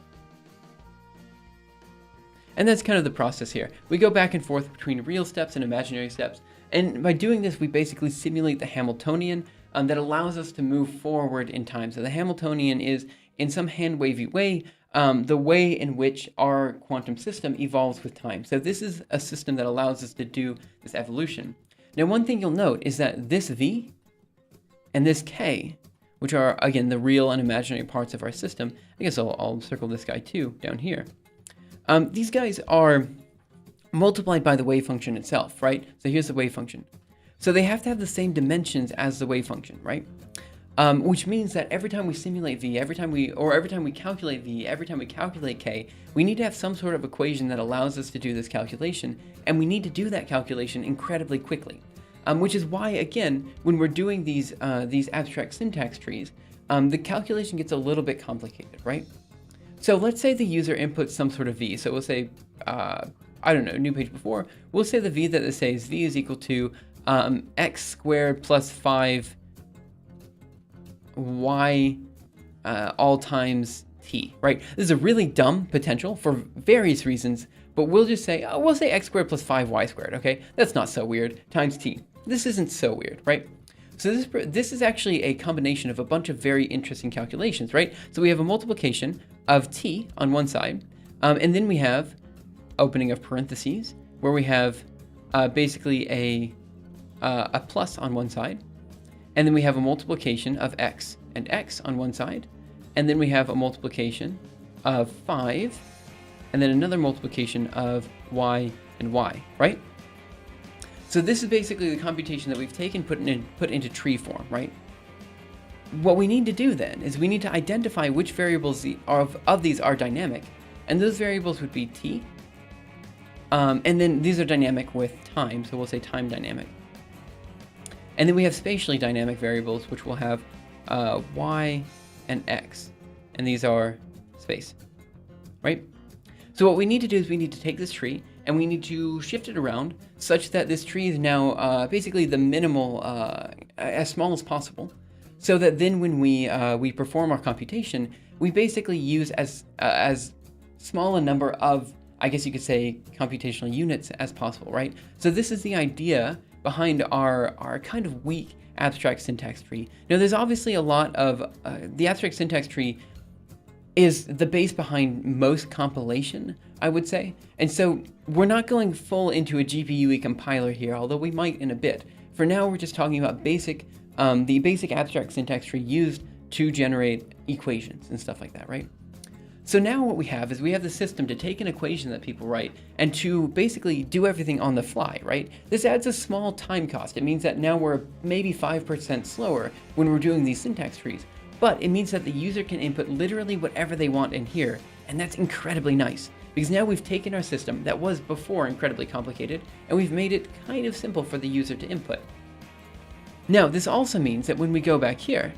And that's kind of the process here. We go back and forth between real steps and imaginary steps. And by doing this, we basically simulate the Hamiltonian that allows us to move forward in time. So the Hamiltonian is, in some hand-wavy way, the way in which our quantum system evolves with time. So this is a system that allows us to do this evolution. Now, one thing you'll note is that this V and this K, which are, again, the real and imaginary parts of our system, I guess I'll circle this guy too down here. These guys are multiplied by the wave function itself, right? So here's the wave function. So they have to have the same dimensions as the wave function, right? Which means that every time we simulate V, every time we calculate V, every time we calculate K, we need to have some sort of equation that allows us to do this calculation, and we need to do that calculation incredibly quickly. Which is why, again, when we're doing these abstract syntax trees, the calculation gets a little bit complicated, right? So let's say the user inputs some sort of V. So we'll say, I don't know, new page before. We'll say the V that it says V is equal to x squared plus 5 y all times t, right? This is a really dumb potential for various reasons, but we'll just say, oh, we'll say x squared plus 5y squared, okay? That's not so weird, times t. This isn't so weird, right? So this is actually a combination of a bunch of very interesting calculations, right? So we have a multiplication of t on one side, and then we have opening of parentheses, where we have basically a plus on one side, and then we have a multiplication of x and x on one side, and then we have a multiplication of 5, and then another multiplication of y and y, right? So this is basically the computation that we've taken, put into tree form, right? What we need to do then is we need to identify which variables of these are dynamic, and those variables would be t, and then these are dynamic with time, so we'll say time dynamic. And then we have spatially dynamic variables, which will have y and x, and these are space, right? So what we need to do is we need to take this tree and we need to shift it around such that this tree is now basically the minimal, as small as possible, so that then when we perform our computation, we basically use as small a number of, I guess you could say, computational units as possible, right? So this is the idea behind our kind of weak abstract syntax tree. Now, there's obviously a lot of, the abstract syntax tree is the base behind most compilation, I would say. And so we're not going full into a GPUE compiler here, although we might in a bit. For now, we're just talking about the basic abstract syntax tree used to generate equations and stuff like that, right? So now what we have is we have the system to take an equation that people write and to basically do everything on the fly, right? This adds a small time cost. It means that now we're maybe 5% slower when we're doing these syntax trees, but it means that the user can input literally whatever they want in here, and that's incredibly nice, because now we've taken our system that was before incredibly complicated, and we've made it kind of simple for the user to input. Now, this also means that when we go back here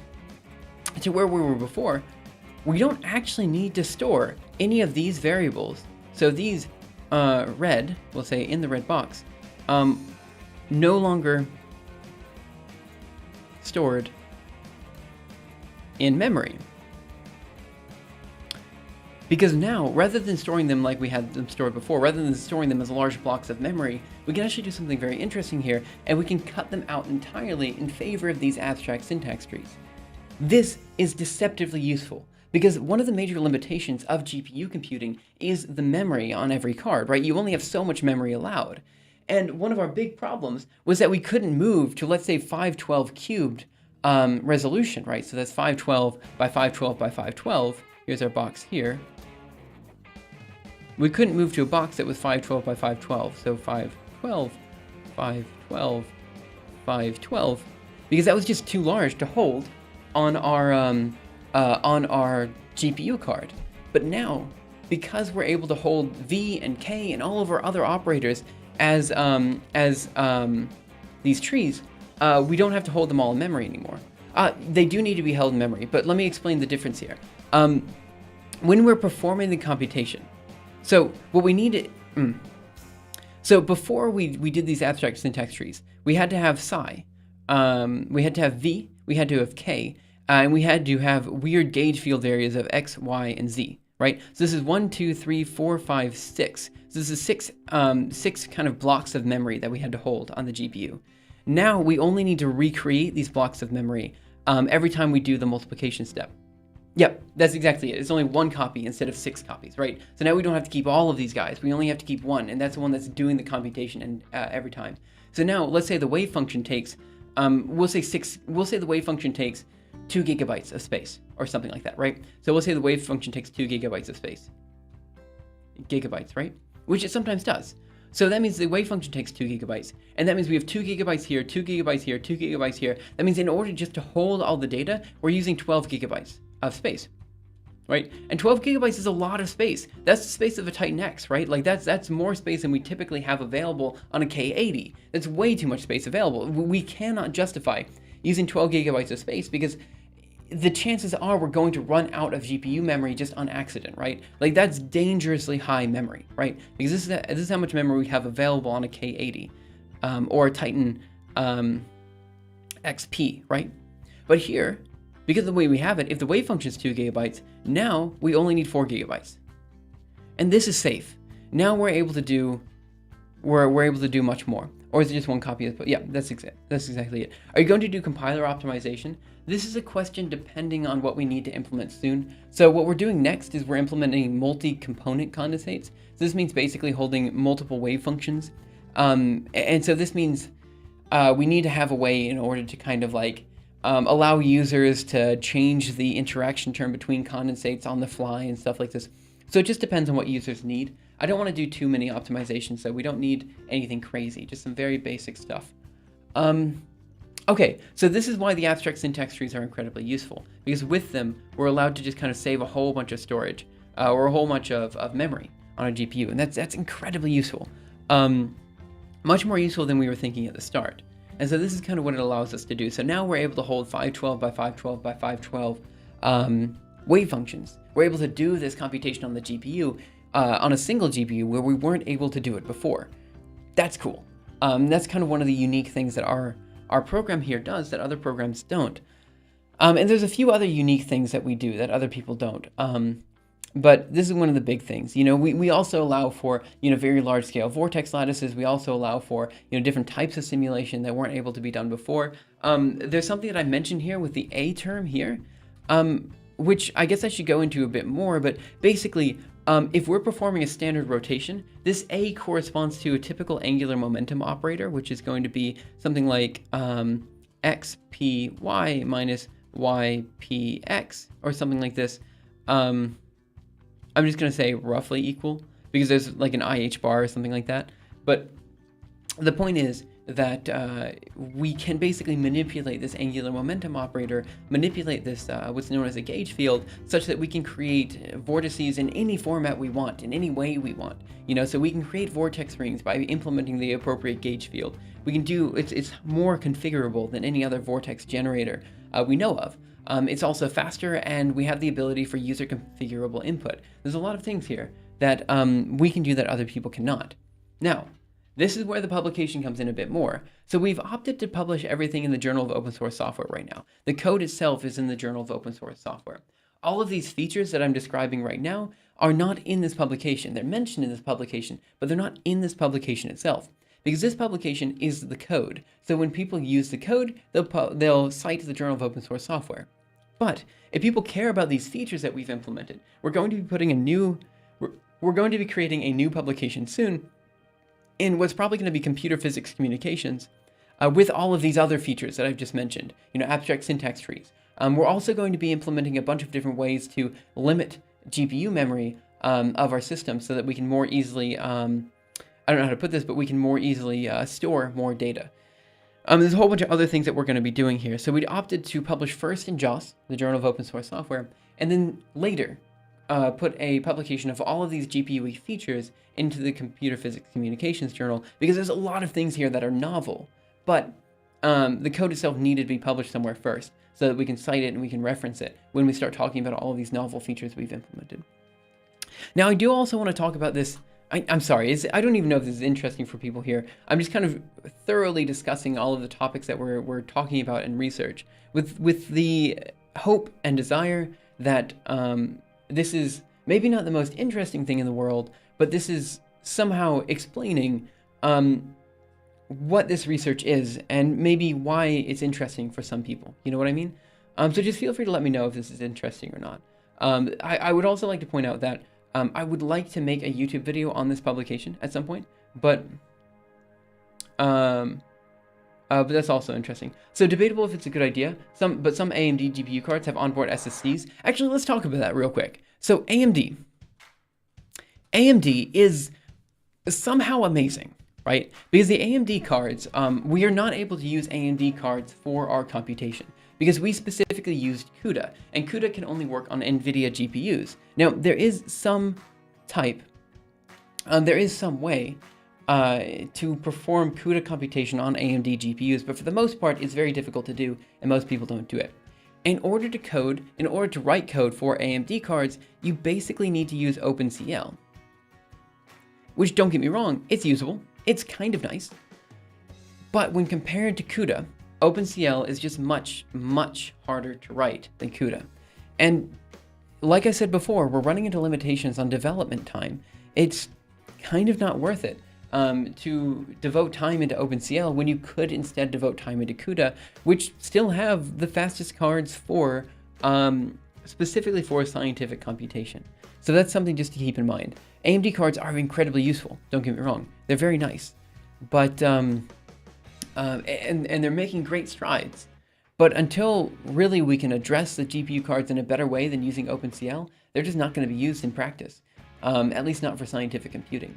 to where we were before, we don't actually need to store any of these variables. So these red, we'll say in the red box, no longer stored in memory. Because now, rather than storing them like we had them stored before, rather than storing them as large blocks of memory, we can actually do something very interesting here, and we can cut them out entirely in favor of these abstract syntax trees. This is deceptively useful, because one of the major limitations of GPU computing is the memory on every card, right? You only have so much memory allowed. And one of our big problems was that we couldn't move to, let's say, 512 cubed resolution, right? So that's 512 by 512 by 512. Here's our box here. We couldn't move to a box that was 512 by 512. So 512, 512, 512, because that was just too large to hold on our GPU card. But now, because we're able to hold V and K and all of our other operators as these trees, we don't have to hold them all in memory anymore. They do need to be held in memory, but let me explain the difference here. When we're performing the computation, so what we need to, so before we did these abstract syntax trees, we had to have psi, we had to have V, we had to have K, and we had to have weird gauge field areas of X, Y, and Z, right? So this is 1, 2, 3, 4, 5, 6. So this is six kind of blocks of memory that we had to hold on the GPU. Now we only need to recreate these blocks of memory every time we do the multiplication step. Yep, that's exactly it. It's only one copy instead of 6 copies, right? So now we don't have to keep all of these guys. We only have to keep one, and that's the one that's doing the computation and every time. So now let's say the wave function takes, we'll say the wave function takes 2 gigabytes of space or something like that, right? So we'll say the wave function takes 2 gigabytes of space. Gigabytes, right? Which it sometimes does. So that means the wave function takes 2 gigabytes, and that means we have 2 gigabytes here, 2 gigabytes here, 2 gigabytes here. That means in order just to hold all the data, we're using 12 gigabytes of space, right? And 12 gigabytes is a lot of space. That's the space of a Titan X, right? Like that's more space than we typically have available on a K80. That's way too much space available. We cannot justify using 12 gigabytes of space because the chances are we're going to run out of GPU memory just on accident, right? Like that's dangerously high memory, right? Because this is how much memory we have available on a K80 or a Titan XP, right? But here, because of the way we have it, if the wave function is 2 gigabytes, now we only need 4 gigabytes. And this is safe. now we're able to do much more. Or is it just one copy of the code? Yeah, that's exactly it. Are you going to do compiler optimization? This is a question depending on what we need to implement soon. So what we're doing next is we're implementing multi-component condensates. So this means basically holding multiple wave functions. And so this means we need to have a way in order to kind of like allow users to change the interaction term between condensates on the fly and stuff like this. So it just depends on what users need. I don't want to do too many optimizations, so we don't need anything crazy, just some very basic stuff. Okay, so this is why the abstract syntax trees are incredibly useful, because with them, we're allowed to just kind of save a whole bunch of storage or a whole bunch of memory on a GPU, and that's incredibly useful. Much more useful than we were thinking at the start. And so this is kind of what it allows us to do. So now we're able to hold 512 by 512 by 512 wave functions. We're able to do this computation on the GPU, on a single GPU, where we weren't able to do it before. That's cool. That's kind of one of the unique things that our program here does that other programs don't. And there's a few other unique things that we do that other people don't. But this is one of the big things. You know, we also allow for, you know, very large scale vortex lattices. We also allow for, you know, different types of simulation that weren't able to be done before. There's something that I mentioned here with the A term here, which I guess I should go into a bit more, but basically, if we're performing a standard rotation, this A corresponds to a typical angular momentum operator, which is going to be something like xpy minus ypx, or something like this. I'm just going to say roughly equal, because there's like an IH bar or something like that. But the point is that we can basically manipulate this angular momentum operator, manipulate this what's known as a gauge field, such that we can create vortices in any format we want, in any way we want. You know, so we can create vortex rings by implementing the appropriate gauge field. We can do it's more configurable than any other vortex generator we know of. It's also faster, and we have the ability for user configurable input. There's a lot of things here that we can do that other people cannot. Now, this is where the publication comes in a bit more. So we've opted to publish everything in the Journal of Open Source Software right now. The code itself is in the Journal of Open Source Software. All of these features that I'm describing right now are not in this publication. They're mentioned in this publication, but they're not in this publication itself, because this publication is the code. So when people use the code, they'll cite the Journal of Open Source Software. But if people care about these features that we've implemented, we're going to be creating a new publication soon in what's probably going to be computer physics communications with all of these other features that I've just mentioned, you know, abstract syntax trees. We're also going to be implementing a bunch of different ways to limit GPU memory of our system so that we can more easily, I don't know how to put this, but we can more easily store more data. There's a whole bunch of other things that we're going to be doing here. So we opted to publish first in JOS, the Journal of Open Source Software, and then later put a publication of all of these GPUE features into the Computer Physics Communications Journal, because there's a lot of things here that are novel, but the code itself needed to be published somewhere first so that we can cite it and we can reference it when we start talking about all of these novel features we've implemented. Now, I do also want to talk about this. I'm sorry, I don't even know if this is interesting for people here. I'm just kind of thoroughly discussing all of the topics that we're talking about in research with the hope and desire that this is maybe not the most interesting thing in the world, but this is somehow explaining what this research is and maybe why it's interesting for some people. You know what I mean? So just feel free to let me know if this is interesting or not. I would also like to point out that I would like to make a YouTube video on this publication at some point, but that's also interesting. So debatable if it's a good idea. But some AMD GPU cards have onboard SSDs. Actually, let's talk about that real quick. So AMD is somehow amazing, right? Because the AMD cards, we are not able to use AMD cards for our computation, because we specifically used CUDA, and CUDA can only work on NVIDIA GPUs. Now, there is some way to perform CUDA computation on AMD GPUs, but for the most part, it's very difficult to do, and most people don't do it. In order to write code for AMD cards, you basically need to use OpenCL, which, don't get me wrong, it's usable, it's kind of nice, but when compared to CUDA, OpenCL is just much, much harder to write than CUDA. And like I said before, we're running into limitations on development time. It's kind of not worth it to devote time into OpenCL when you could instead devote time into CUDA, which still have the fastest cards for specifically for scientific computation. So that's something just to keep in mind. AMD cards are incredibly useful, don't get me wrong. They're very nice, but and they're making great strides. But until really we can address the GPU cards in a better way than using OpenCL, they're just not going to be used in practice, at least not for scientific computing.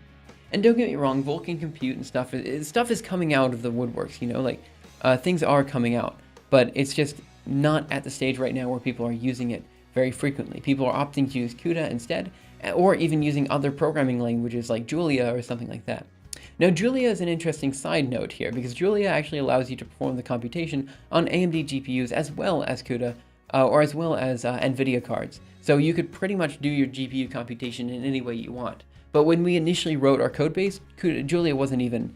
And don't get me wrong, Vulkan Compute and stuff is coming out of the woodworks, you know, like things are coming out, but it's just not at the stage right now where people are using it very frequently. People are opting to use CUDA instead, or even using other programming languages like Julia or something like that. Now, Julia is an interesting side note here, because Julia actually allows you to perform the computation on AMD GPUs as well as CUDA, or as well as NVIDIA cards. So you could pretty much do your GPU computation in any way you want. But when we initially wrote our code base, Julia wasn't even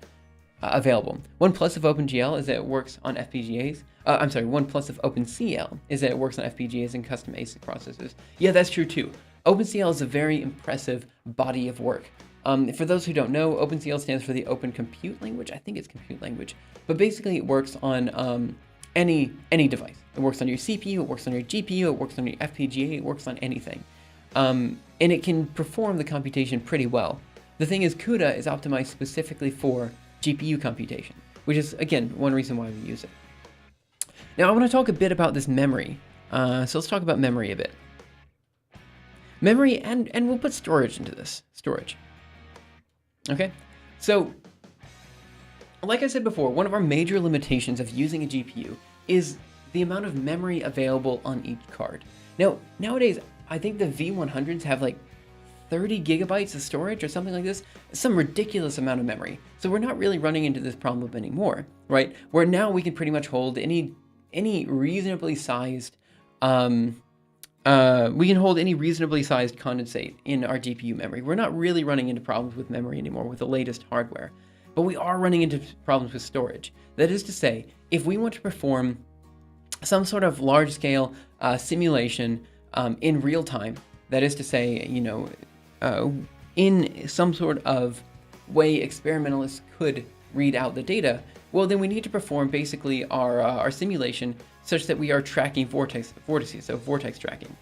available. One plus of OpenGL is that it works on FPGAs. One plus of OpenCL is that it works on FPGAs and custom ASIC processors. Yeah, that's true too. OpenCL is a very impressive body of work. For those who don't know, OpenCL stands for the Open Compute Language. I think it's compute language, but basically it works on any device. It works on your CPU, it works on your GPU, it works on your FPGA, it works on anything. And it can perform the computation pretty well. The thing is, CUDA is optimized specifically for GPU computation, which is, again, one reason why we use it. Now, I want to talk a bit about this memory. So let's talk about memory a bit. Memory, and we'll put storage into this. Storage. Okay? So, like I said before, one of our major limitations of using a GPU is the amount of memory available on each card. Now, nowadays, I think the V100s have like 30 gigabytes of storage or something like this, some ridiculous amount of memory. So we're not really running into this problem anymore, right? Where now we can pretty much hold any reasonably sized, condensate in our GPU memory. We're not really running into problems with memory anymore with the latest hardware, but we are running into problems with storage. That is to say, if we want to perform some sort of large-scale simulation in real time, that is to say, you know, in some sort of way experimentalists could read out the data, well, then we need to perform basically our simulation such that we are tracking vortices, so vortex tracking.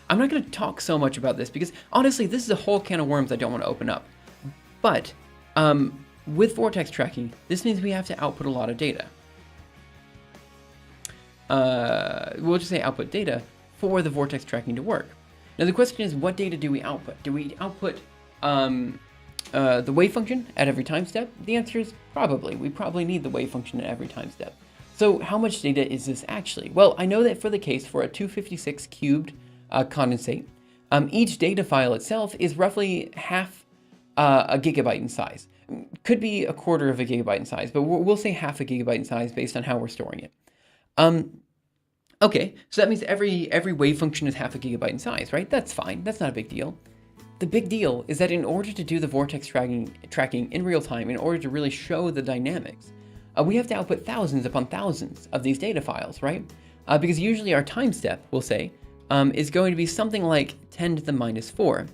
I'm not going to talk so much about this because honestly, this is a whole can of worms I don't want to open up. But with vortex tracking, this means we have to output a lot of data. We'll just say output data for the vortex tracking to work. Now the question is, what data do we output? Do we output the wave function at every time step? The answer is probably. We probably need the wave function at every time step. So how much data is this actually? Well, I know that for the case for a 256 cubed condensate, each data file itself is roughly half a gigabyte in size. Could be a quarter of a gigabyte in size, but we'll say half a gigabyte in size based on how we're storing it. Okay, so that means every wave function is half a gigabyte in size, right? That's fine. That's not a big deal. The big deal is that in order to do the vortex tracking in real time, in order to really show the dynamics, we have to output thousands upon thousands of these data files, right? Because usually our time step, we'll say, is going to be something like 10 to the minus 4,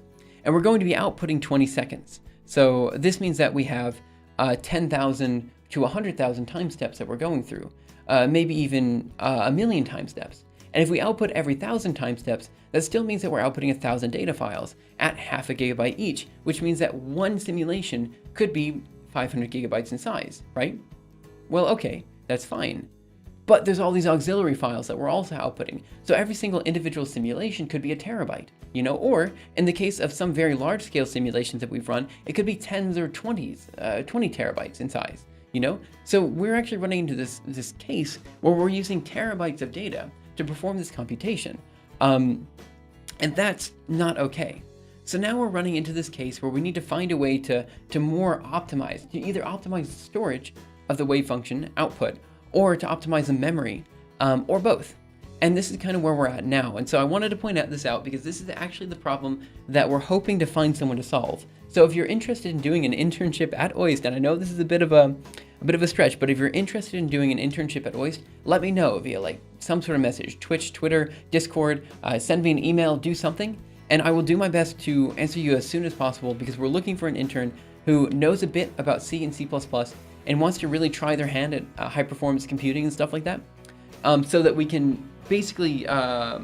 and we're going to be outputting 20 seconds. So this means that we have 10,000 to 100,000 time steps that we're going through. Maybe even a million time steps. And if we output every 1,000 time steps, that still means that we're outputting 1,000 data files at half a gigabyte each, which means that one simulation could be 500 gigabytes in size, right? Well, okay, that's fine. But there's all these auxiliary files that we're also outputting. So every single individual simulation could be a terabyte, you know, or in the case of some very large scale simulations that we've run, it could be 10s or 20s, 20 terabytes in size. You know, so we're actually running into this case where we're using terabytes of data to perform this computation, and that's not okay. So now we're running into this case where we need to find a way to more optimize, to either optimize the storage of the wave function output, or to optimize the memory, or both. And this is kind of where we're at now. And so I wanted to point this out because this is actually the problem that we're hoping to find someone to solve. So if you're interested in doing an internship at OIST, and I know this is a bit of a stretch, but if you're interested in doing an internship at OIST, let me know via like some sort of message, Twitch, Twitter, Discord, send me an email, do something, and I will do my best to answer you as soon as possible because we're looking for an intern who knows a bit about C and C++ and wants to really try their hand at high performance computing and stuff like that, so that we can basically, how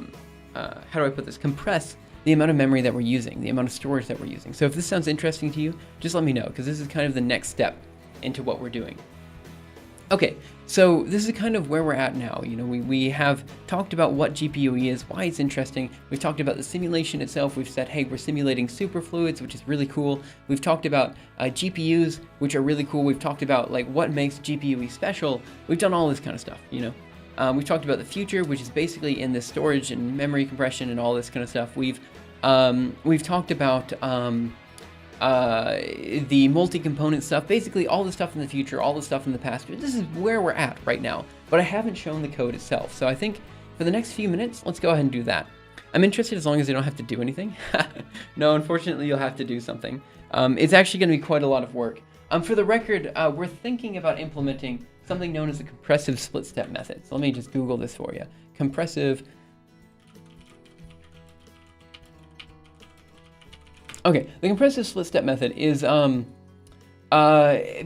do I put this, compress the amount of memory that we're using, the amount of storage that we're using. So if this sounds interesting to you, just let me know, because this is kind of the next step into what we're doing. Okay, so this is kind of where we're at now. You know, we have talked about what GPUE is, why it's interesting. We've talked about the simulation itself. We've said, hey, we're simulating superfluids, which is really cool. We've talked about GPUs, which are really cool. We've talked about like what makes GPUE special. We've done all this kind of stuff, you know. We've talked about the future, which is basically in the storage and memory compression and all this kind of stuff. We've talked about the multi-component stuff, basically all the stuff in the future, all the stuff in the past. This is where we're at right now, but I haven't shown the code itself. So I think for the next few minutes, let's go ahead and do that. I'm interested as long as you don't have to do anything. No, unfortunately, you'll have to do something. It's actually going to be quite a lot of work. For the record, we're thinking about implementing something known as a compressive split-step method. So let me just Google this for you. Compressive. Okay, the compressive split-step method is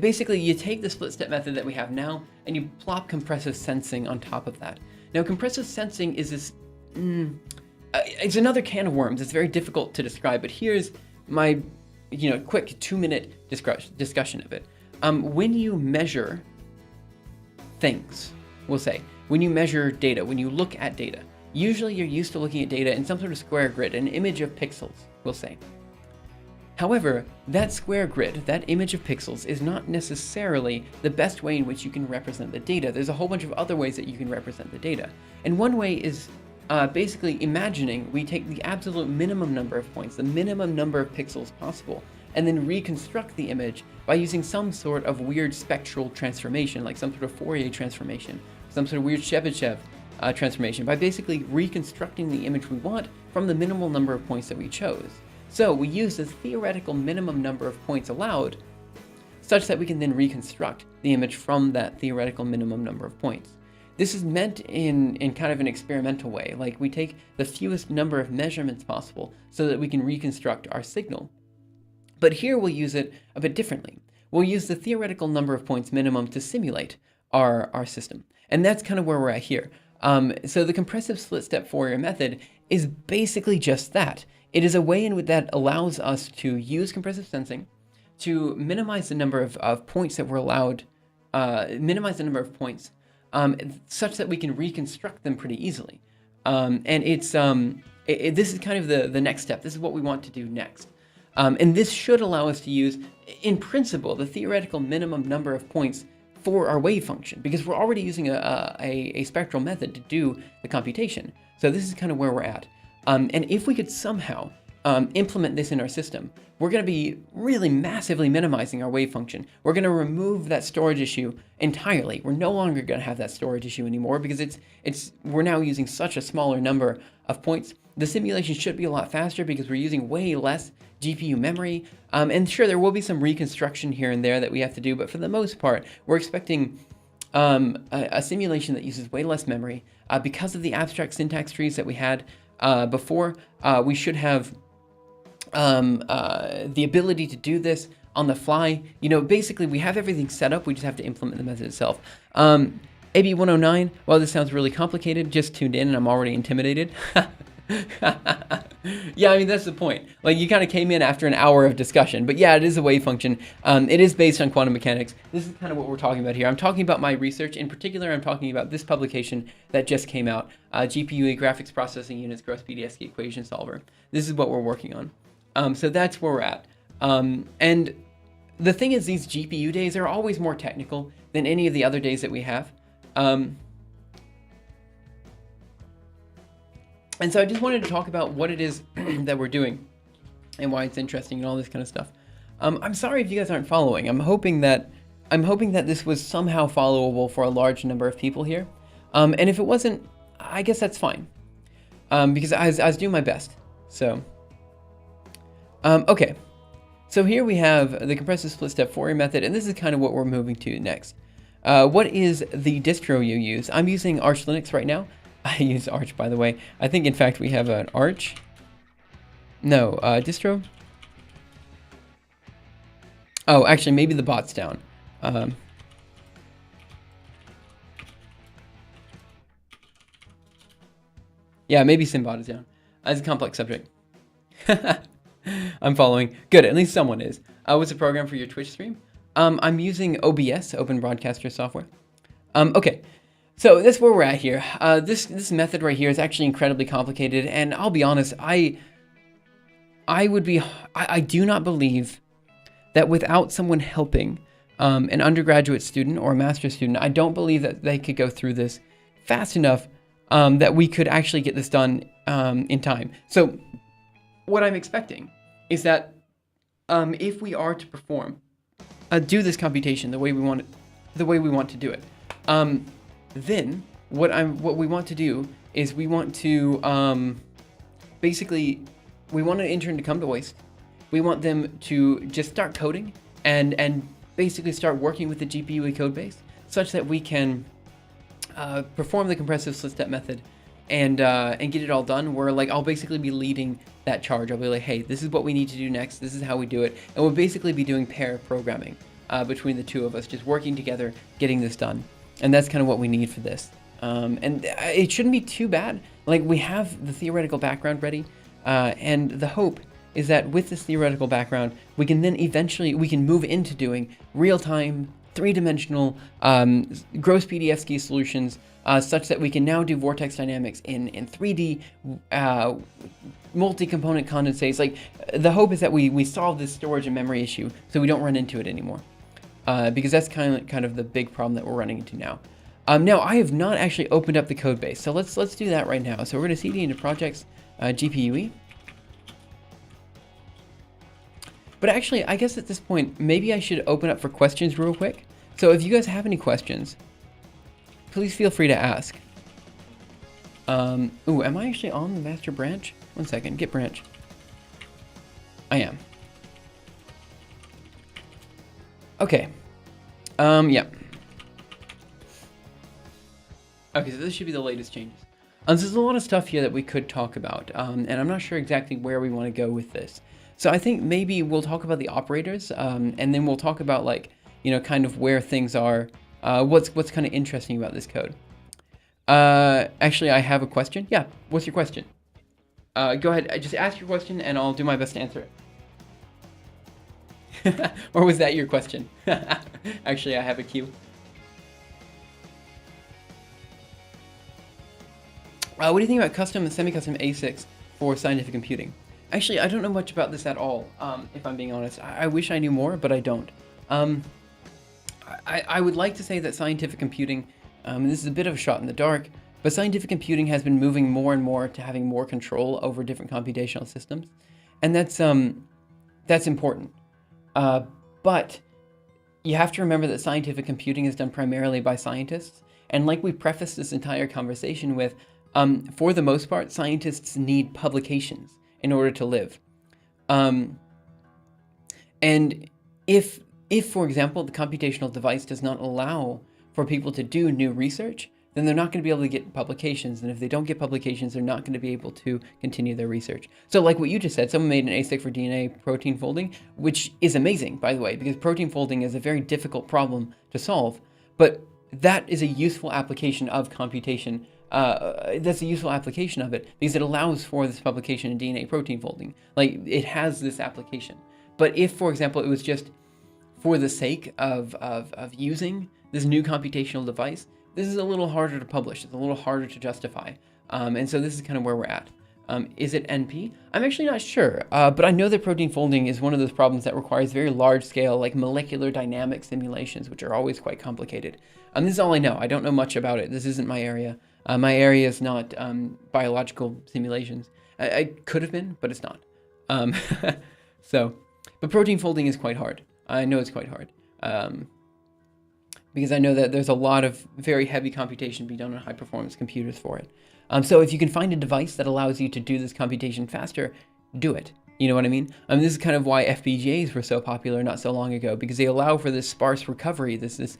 basically you take the split-step method that we have now and you plop compressive sensing on top of that. Now, compressive sensing is this, it's another can of worms. It's very difficult to describe, but here's my, quick 2-minute discussion of it. When you measure things, we'll say, when you measure data, when you look at data, usually you're used to looking at data in some sort of square grid, an image of pixels, we'll say. However, that square grid, that image of pixels, is not necessarily the best way in which you can represent the data. There's a whole bunch of other ways that you can represent the data. And one way is basically imagining we take the absolute minimum number of points, the minimum number of pixels possible, and then reconstruct the image by using some sort of weird spectral transformation, like some sort of Fourier transformation, some sort of weird Chebyshev transformation, by basically reconstructing the image we want from the minimal number of points that we chose. So we use the theoretical minimum number of points allowed such that we can then reconstruct the image from that theoretical minimum number of points. This is meant in kind of an experimental way, like we take the fewest number of measurements possible so that we can reconstruct our signal. But here we'll use it a bit differently. We'll use the theoretical number of points minimum to simulate our system. And that's kind of where we're at here. So the compressive split-step Fourier method is basically just that. It is a way in which that allows us to use compressive sensing to minimize the number of points that we're allowed, minimize the number of points such that we can reconstruct them pretty easily. And it's this is kind of the next step. This is what we want to do next. And this should allow us to use, in principle, the theoretical minimum number of points for our wave function, because we're already using a spectral method to do the computation. So this is kind of where we're at. And if we could somehow implement this in our system, we're going to be really massively minimizing our wave function. We're going to remove that storage issue entirely. We're no longer going to have that storage issue anymore because we're now using such a smaller number of points. The simulation should be a lot faster because we're using way less GPU memory. And sure, there will be some reconstruction here and there that we have to do, but for the most part, we're expecting a simulation that uses way less memory. Because of the abstract syntax trees that we had before, we should have the ability to do this on the fly. Basically we have everything set up, we just have to implement the method itself. AB 109, well, this sounds really complicated, just tuned in and I'm already intimidated. Yeah, I mean, that's the point. Like, you kind of came in after an hour of discussion, but yeah, it is a wave function. It is based on quantum mechanics. This is kind of what we're talking about here. I'm talking about my research. In particular, I'm talking about this publication that just came out, GPUE Graphics Processing Units Gross PDSK Equation Solver. This is what we're working on. So that's where we're at. And the thing is, these GPU days are always more technical than any of the other days that we have. And so I just wanted to talk about what it is that we're doing and why it's interesting and all this kind of stuff. I'm sorry if you guys aren't following. I'm hoping that this was somehow followable for a large number of people here. And if it wasn't, I guess that's fine. Because I was doing my best. So, okay. So here we have the compressive split-step Fourier method, and this is kind of what we're moving to next. What is the distro you use? I'm using Arch Linux right now. I use Arch, by the way. I think, in fact, we have an Arch No, distro. Oh, actually, maybe the bot's down. Yeah, maybe Symbot is down. It's a complex subject. I'm following. Good, at least someone is. What's the program for your Twitch stream? I'm using OBS, Open Broadcaster Software. Okay, so that's where we're at here. This method right here is actually incredibly complicated, and I'll be honest, I do not believe that without someone helping an undergraduate student or a master's student, I don't believe that they could go through this fast enough that we could actually get this done in time. So what I'm expecting is that if we are to perform, do this computation the way we want to do it, then what we want to do is we want to basically we want an intern to come to Waste. We want them to just start coding and basically start working with the GPUE code base such that we can perform the compressive split step method and get it all done, where like I'll basically be leading that charge. I'll be like, hey, this is what we need to do next. This is how we do it. And we'll basically be doing pair programming between the two of us, just working together, getting this done. And that's kind of what we need for this. And it shouldn't be too bad. Like, we have the theoretical background ready. And the hope is that with this theoretical background, we can then eventually, we can move into doing real-time, three-dimensional gross PDF ski solutions, such that we can now do vortex dynamics in 3D multi-component condensates. Like, the hope is that we solve this storage and memory issue so we don't run into it anymore, because that's kind of the big problem that we're running into now. Now, I have not actually opened up the code base, so let's do that right now. So we're going to cd into projects, GPUE. But actually, I guess at this point, maybe I should open up for questions real quick. So if you guys have any questions, please feel free to ask. Ooh, am I actually on the master branch? One second, get branch. I am. Okay. Yeah. Okay, so this should be the latest changes. So there's a lot of stuff here that we could talk about, and I'm not sure exactly where we want to go with this. So I think maybe we'll talk about the operators, and then we'll talk about, like, you know, kind of where things are, what's kind of interesting about this code. Actually, I have a question. Yeah, what's your question? Go ahead, just ask your question, and I'll do my best to answer it. Or was that your question? Actually, I have a queue. What do you think about custom and semi-custom ASICs for scientific computing? Actually, I don't know much about this at all, if I'm being honest. I wish I knew more, but I don't. I would like to say that scientific computing, and this is a bit of a shot in the dark, but scientific computing has been moving more and more to having more control over different computational systems, and that's important. But you have to remember that scientific computing is done primarily by scientists, and like we prefaced this entire conversation with, for the most part, scientists need publications in order to live. And if, for example, the computational device does not allow for people to do new research, then they're not going to be able to get publications. And if they don't get publications, they're not going to be able to continue their research. So like what you just said, someone made an ASIC for DNA protein folding, which is amazing, by the way, because protein folding is a very difficult problem to solve. But that is a useful application of computation. That's a useful application of it because it allows for this publication in DNA protein folding. Like, it has this application. But if, for example, it was just for the sake of using this new computational device, this is a little harder to publish. It's a little harder to justify. And so this is kind of where we're at. Is it NP? I'm actually not sure, but I know that protein folding is one of those problems that requires very large scale, like molecular dynamic simulations, which are always quite complicated. This is all I know. I don't know much about it. This isn't my area. My area is not biological simulations. I could have been, but it's not. But protein folding is quite hard. I know it's quite hard. Because I know that there's a lot of very heavy computation being done on high performance computers for it. So if you can find a device that allows you to do this computation faster, do it. You know what I mean? This is kind of why FPGAs were so popular not so long ago, because they allow for this sparse recovery, this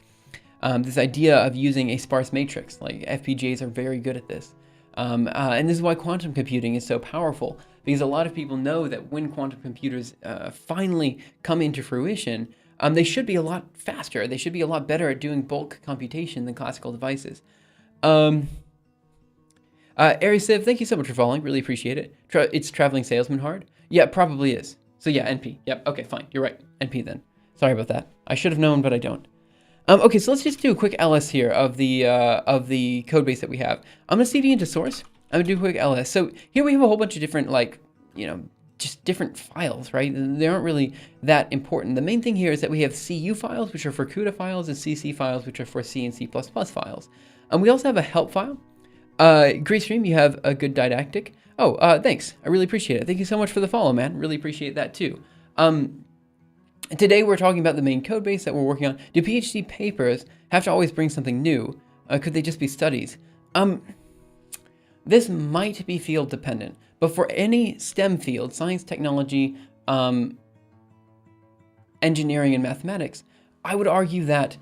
idea of using a sparse matrix. Like, FPGAs are very good at this. And this is why quantum computing is so powerful, because a lot of people know that when quantum computers finally come into fruition, they should be a lot faster. They should be a lot better at doing bulk computation than classical devices. Arisiv, thank you so much for following. Really appreciate it. It's traveling salesman hard. Yeah, it probably is. So yeah, NP. Yep. Okay, fine. You're right. NP then. Sorry about that. I should have known, but I don't. Okay, so let's just do a quick ls here of the code base that we have. I'm gonna cd into source. I'm gonna do a quick ls. So here we have a whole bunch of different, like, just different files, right? They aren't really that important. The main thing here is that we have CU files, which are for CUDA files, and CC files, which are for C and C++ files. We also have a help file. Great stream, you have a good didactic. Oh, thanks. I really appreciate it. Thank you so much for the follow, man. Really appreciate that too. Today we're talking about the main code base that we're working on. Do PhD papers have to always bring something new? Could they just be studies? This might be field dependent, but for any STEM field, science, technology, engineering, and mathematics, I would argue that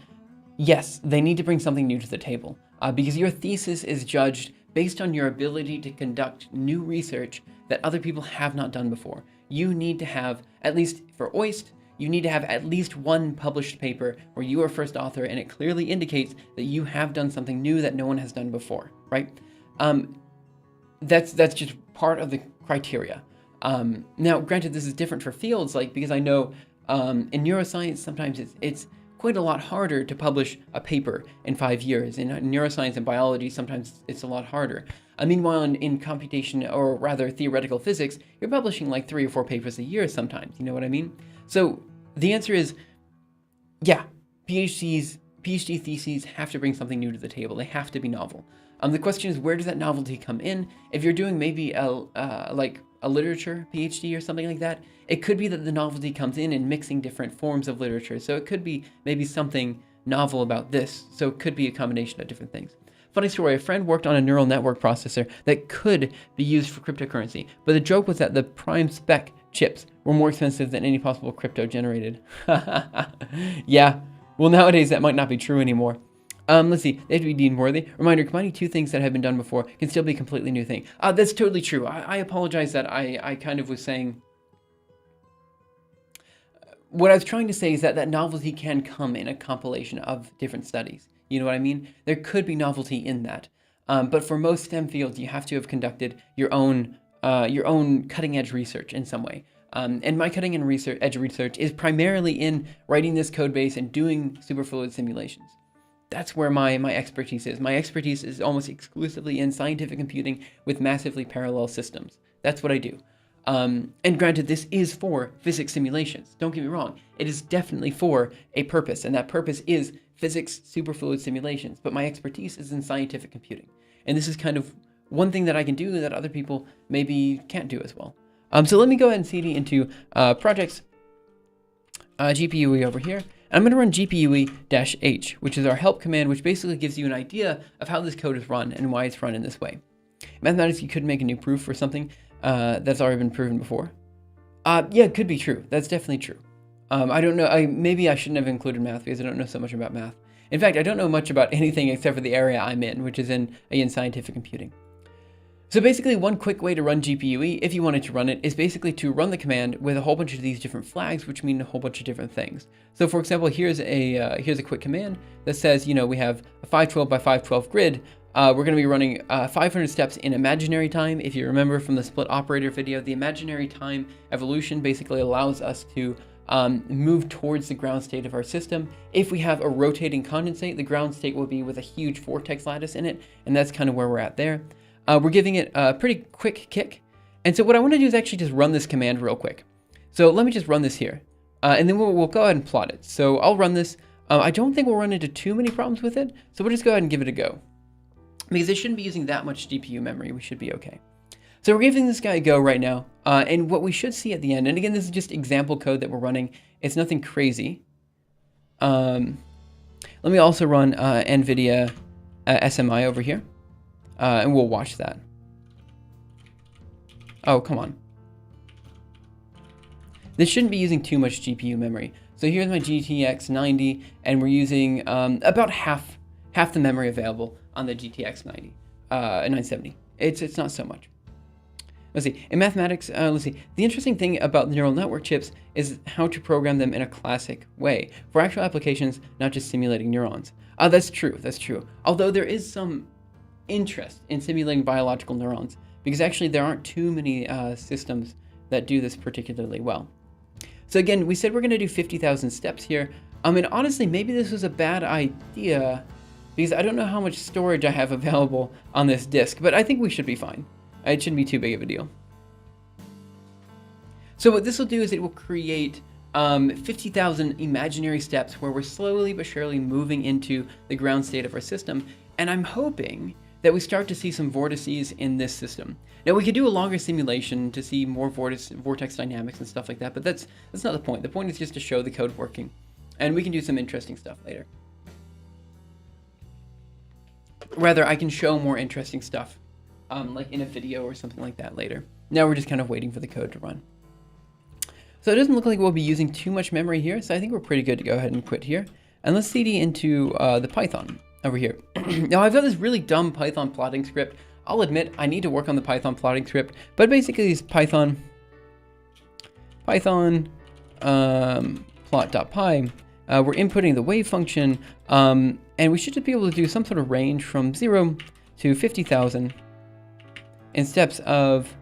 yes, they need to bring something new to the table, because your thesis is judged based on your ability to conduct new research that other people have not done before. You need to have, at least for OIST, you need to have at least one published paper where you are first author and it clearly indicates that you have done something new that no one has done before, right? That's just part of the criteria. Now, granted, this is different for fields, like, because I know in neuroscience, sometimes it's quite a lot harder to publish a paper in 5 years. In neuroscience and biology, sometimes it's a lot harder. Meanwhile, in computation, or rather theoretical physics, you're publishing like 3 or 4 papers a year sometimes, you know what I mean? So the answer is, yeah, PhD theses have to bring something new to the table. They have to be novel. The question is, where does that novelty come in? If you're doing maybe like a literature PhD or something like that, it could be that the novelty comes in mixing different forms of literature. So it could be maybe something novel about this. So it could be a combination of different things. Funny story, a friend worked on a neural network processor that could be used for cryptocurrency, but the joke was that the prime spec chips were more expensive than any possible crypto generated. Yeah, well, nowadays that might not be true anymore. Let's see, they have to be deemed worthy. Reminder, combining two things that have been done before can still be a completely new thing. That's totally true. I apologize that I kind of was saying... What I was trying to say is that novelty can come in a compilation of different studies. You know what I mean? There could be novelty in that. But for most STEM fields, you have to have conducted your own cutting-edge research in some way. And my cutting-edge research is primarily in writing this code base and doing superfluid simulations. That's where my expertise is. My expertise is almost exclusively in scientific computing with massively parallel systems. That's what I do. And granted, this is for physics simulations. Don't get me wrong. It is definitely for a purpose, and that purpose is physics superfluid simulations. But my expertise is in scientific computing. And this is kind of one thing that I can do that other people maybe can't do as well. So let me go ahead and cd into projects, GPUE over here. I'm going to run GPUE-H, which is our help command, which basically gives you an idea of how this code is run and why it's run in this way. Mathematics, you could make a new proof for something that's already been proven before. Yeah, it could be true. That's definitely true. I don't know. Maybe I shouldn't have included math because I don't know so much about math. In fact, I don't know much about anything except for the area I'm in, which is in scientific computing. So basically, one quick way to run GPUE, if you wanted to run it, is basically to run the command with a whole bunch of these different flags, which mean a whole bunch of different things. So for example, here's a quick command that says, we have a 512 by 512 grid. We're going to be running 500 steps in imaginary time. If you remember from the split operator video, the imaginary time evolution basically allows us to move towards the ground state of our system. If we have a rotating condensate, the ground state will be with a huge vortex lattice in it, and that's kind of where we're at there. We're giving it a pretty quick kick. And so what I want to do is actually just run this command real quick. So let me just run this here. And then we'll go ahead and plot it. So I'll run this. I don't think we'll run into too many problems with it. So we'll just go ahead and give it a go. Because it shouldn't be using that much GPU memory. We should be okay. So we're giving this guy a go right now. And what we should see at the end, and again, this is just example code that we're running. It's nothing crazy. Let me also run NVIDIA SMI over here. And we'll watch that. Oh, come on. This shouldn't be using too much GPU memory. So here's my GTX 90, and we're using about half the memory available on the GTX 970. It's not so much. let's see, in mathematics, let's see, the interesting thing about neural network chips is how to program them in a classic way for actual applications, not just simulating neurons. That's true, that's true. Although there is some interest in simulating biological neurons, because actually there aren't too many systems that do this particularly well. So again, we said we're gonna do 50,000 steps here. I mean, honestly, maybe this was a bad idea, because I don't know how much storage I have available on this disk, but I think we should be fine. It shouldn't be too big of a deal. So what this will do is it will create 50,000 imaginary steps where we're slowly but surely moving into the ground state of our system. And I'm hoping that we start to see some vortices in this system. Now we could do a longer simulation to see more vortex dynamics and stuff like that, but that's not the point. The point is just to show the code working. And we can do some interesting stuff later. Rather, I can show more interesting stuff, like in a video or something like that later. Now we're just kind of waiting for the code to run. So it doesn't look like we'll be using too much memory here, so I think we're pretty good to go ahead and quit here. And let's cd into the Python over here. Now I've got this really dumb Python plotting script. I'll admit I need to work on the Python plotting script, but basically it's Python plot.py. We're inputting the wave function, and we should just be able to do some sort of range from 0 to 50,000 in steps of,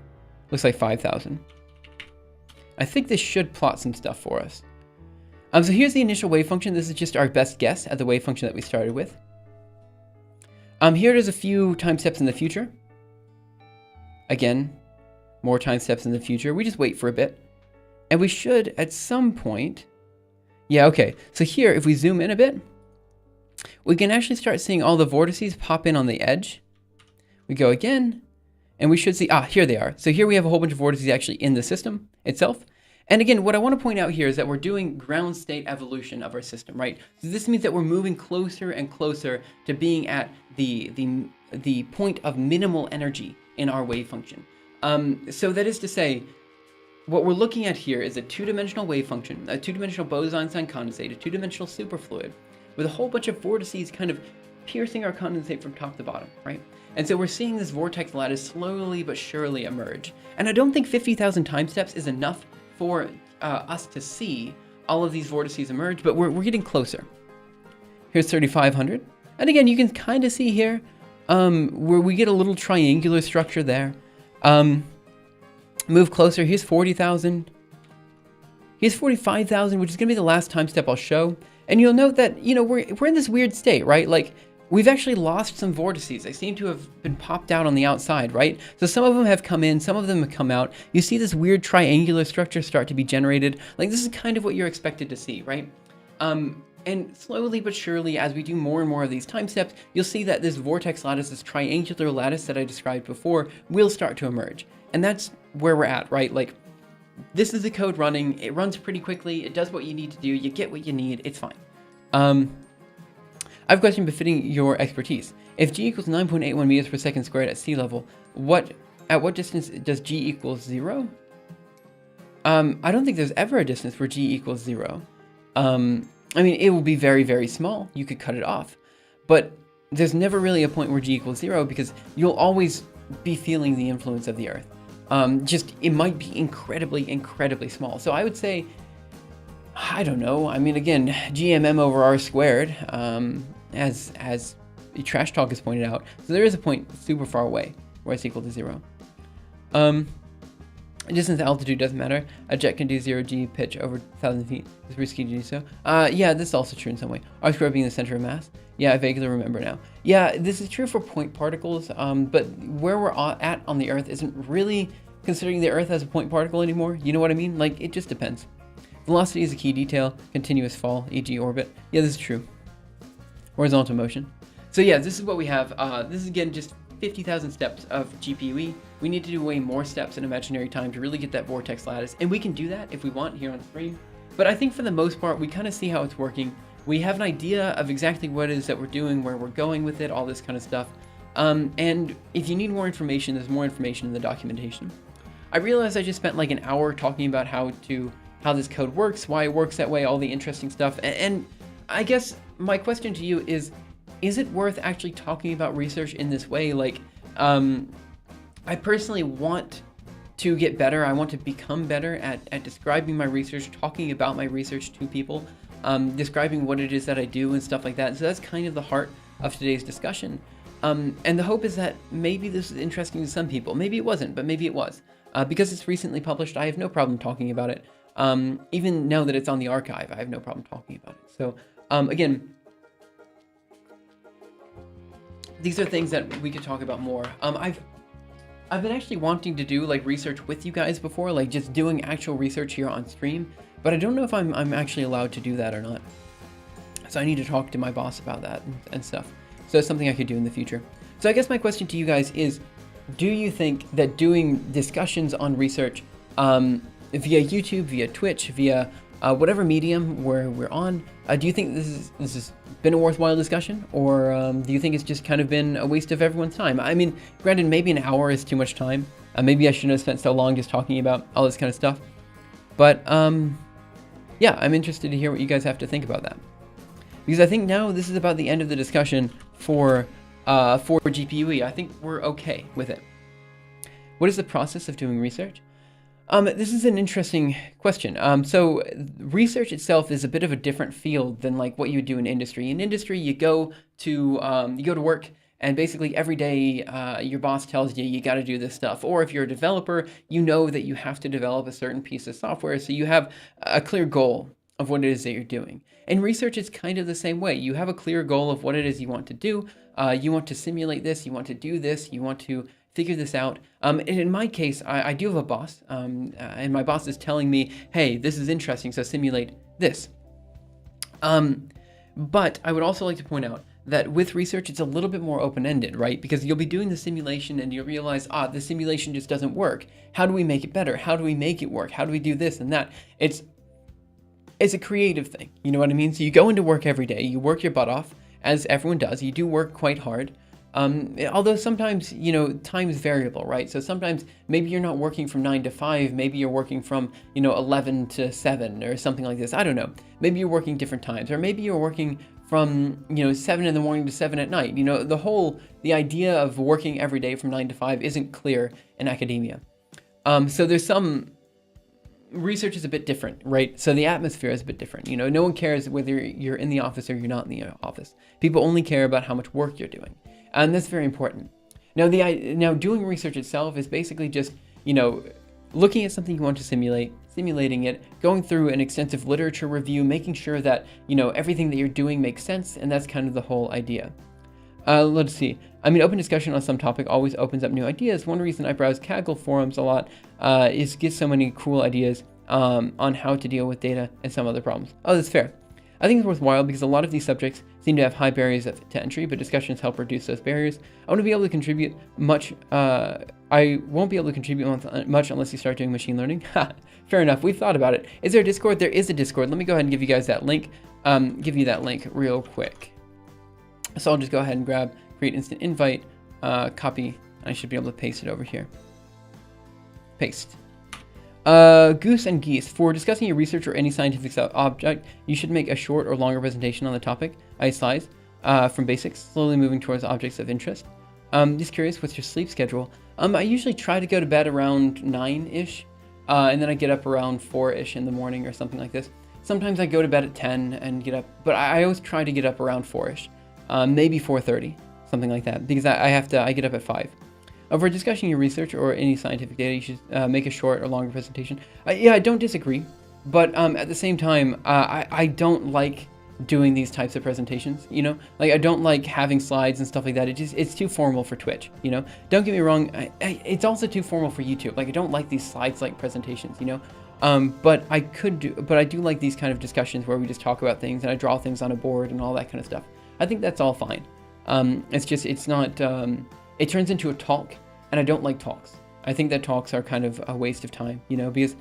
looks like 5,000. I think this should plot some stuff for us. So here's the initial wave function. This is just our best guess at the wave function that we started with. Here it is a few time steps in the future. Again, more time steps in the future. We just wait for a bit. And we should, at some point, yeah, okay. So here, if we zoom in a bit, we can actually start seeing all the vortices pop in on the edge. We go again, and we should see, here they are. So here we have a whole bunch of vortices actually in the system itself. And again, what I want to point out here is that we're doing ground state evolution of our system, right? So this means that we're moving closer and closer to being at the point of minimal energy in our wave function. So that is to say, what we're looking at here is a two-dimensional wave function, a two-dimensional Bose-Einstein condensate, a two-dimensional superfluid, with a whole bunch of vortices kind of piercing our condensate from top to bottom, right? And so we're seeing this vortex lattice slowly but surely emerge. And I don't think 50,000 time steps is enough for us to see all of these vortices emerge, but we're getting closer. Here's 3,500. And again, you can kind of see here where we get a little triangular structure there. Move closer, here's 40,000. Here's 45,000, which is gonna be the last time step I'll show. And you'll note that, you know, we're in this weird state, right? Like, we've actually lost some vortices. They seem to have been popped out on the outside, right? So some of them have come in, some of them have come out. You see this weird triangular structure start to be generated. Like, this is kind of what you're expected to see, right? And slowly but surely, as we do more and more of these time steps, you'll see that this vortex lattice, this triangular lattice that I described before, will start to emerge. And that's where we're at, right? Like, this is the code running. It runs pretty quickly. It does what you need to do. You get what you need. It's fine. I have a question befitting your expertise. If g equals 9.81 meters per second squared at sea level, at what distance does g equals 0? I don't think there's ever a distance where g equals 0. I mean, it will be very, very small. You could cut it off. But there's never really a point where g equals 0 because you'll always be feeling the influence of the Earth. Just, it might be incredibly, incredibly small. So I would say, I don't know. I mean, again, GMM over R squared, as Trash Talk has pointed out. So there is a point super far away where it's equal to 0. Distance altitude doesn't matter. A jet can do 0g pitch over 1,000 feet. It's risky to do so. Yeah, this is also true in some way. R squared being the center of mass. Yeah, I vaguely remember now. Yeah, this is true for point particles, but where we're at on the Earth isn't really considering the Earth as a point particle anymore. You know what I mean? Like, it just depends. Velocity is a key detail. Continuous fall, e.g. orbit. Yeah, this is true. Horizontal motion. So yeah, this is what we have. This is again just 50,000 steps of GPUE. We need to do way more steps in imaginary time to really get that vortex lattice, and we can do that if we want here on screen. But I think for the most part, we kind of see how it's working. We have an idea of exactly what it is that we're doing, where we're going with it, all this kind of stuff. And if you need more information, there's more information in the documentation. I realized I just spent like an hour talking about how this code works, why it works that way, all the interesting stuff. And I guess my question to you is it worth actually talking about research in this way? Like, I personally want to get better. I want to become better at describing my research, talking about my research to people, describing what it is that I do and stuff like that. So that's kind of the heart of today's discussion. And the hope is that maybe this is interesting to some people. Maybe it wasn't, but maybe it was. Because it's recently published, I have no problem talking about it. Even now that it's on the archive, I have no problem talking about it. So again, these are things that we could talk about more. I've been actually wanting to do like research with you guys before, like just doing actual research here on stream, but I don't know if I'm actually allowed to do that or not. So I need to talk to my boss about that and stuff. So it's something I could do in the future. So I guess my question to you guys is, do you think that doing discussions on research via YouTube, via Twitch, via whatever medium where we're on, do you think this has been a worthwhile discussion, or do you think it's just kind of been a waste of everyone's time? I mean, granted, maybe an hour is too much time. Maybe I shouldn't have spent so long just talking about all this kind of stuff. But yeah, I'm interested to hear what you guys have to think about that. Because I think now this is about the end of the discussion for GPUE. I think we're okay with it. What is the process of doing research? This is an interesting question. So research itself is a bit of a different field than like what you would do in industry. In industry, you go to work, and basically every day your boss tells you got to do this stuff. Or if you're a developer, you know that you have to develop a certain piece of software, so you have a clear goal of what it is that you're doing. In research, it's kind of the same way. You have a clear goal of what it is you want to do. You want to simulate this, you want to do this, you want to figure this out. And in my case, I do have a boss, and my boss is telling me, hey, this is interesting, so simulate this. But I would also like to point out that with research, it's a little bit more open-ended, right? Because you'll be doing the simulation and you'll realize, the simulation just doesn't work. How do we make it better? How do we make it work? How do we do this and that? It's a creative thing, you know what I mean? So you go into work every day, you work your butt off, as everyone does. You do work quite hard. Although sometimes, time is variable, right? So sometimes maybe you're not working from 9 to 5, maybe you're working from, 11 to 7 or something like this. I don't know. Maybe you're working different times, or maybe you're working from, 7 in the morning to 7 at night. The idea of working every day from 9 to 5 isn't clear in academia. So there's some research is a bit different, right? So the atmosphere is a bit different. No one cares whether you're in the office or you're not in the office. People only care about how much work you're doing. And that's very important. Now, doing research itself is basically just, looking at something you want to simulate, simulating it, going through an extensive literature review, making sure that, everything that you're doing makes sense, and that's kind of the whole idea. Let's see. Open discussion on some topic always opens up new ideas. One reason I browse Kaggle forums a lot is get so many cool ideas on how to deal with data and some other problems. Oh, that's fair. I think it's worthwhile because a lot of these subjects seem to have high barriers to entry, but discussions help reduce those barriers. I want to be able to contribute much. I won't be able to contribute much unless you start doing machine learning. Fair enough. We've thought about it. Is there a Discord? There is a Discord. Let me go ahead and give you guys that link. Give you that link real quick. So I'll just go ahead and create instant invite, copy, and I should be able to paste it over here. Paste. Goose and Geese. For discussing your research or any scientific object, you should make a short or longer presentation on the topic. Slides from basics, slowly moving towards objects of interest. Just curious, what's your sleep schedule? I usually try to go to bed around 9-ish, and then I get up around 4-ish in the morning or something like this. Sometimes I go to bed at 10 and get up, but I always try to get up around 4-ish. Maybe 4:30, something like that, because I get up at 5. For discussing your research or any scientific data, you should make a short or longer presentation. Yeah, I don't disagree, but at the same time, I don't like doing these types of presentations, I don't like having slides and stuff like that. It's too formal for Twitch, Don't get me wrong, it's also too formal for YouTube. I don't like these slides-like presentations, but I do like these kind of discussions where we just talk about things and I draw things on a board and all that kind of stuff. I think that's all fine. It's not, it turns into a talk, and I don't like talks. I think that talks are kind of a waste of time, because,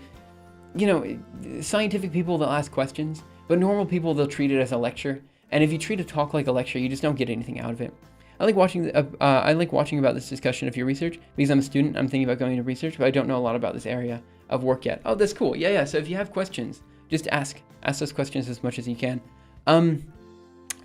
scientific people, they'll ask questions, but normal people, they'll treat it as a lecture. And if you treat a talk like a lecture, you just don't get anything out of it. I like watching about this discussion of your research because I'm a student. I'm thinking about going into research, but I don't know a lot about this area of work yet. Oh, that's cool. Yeah. So if you have questions, just ask those questions as much as you can.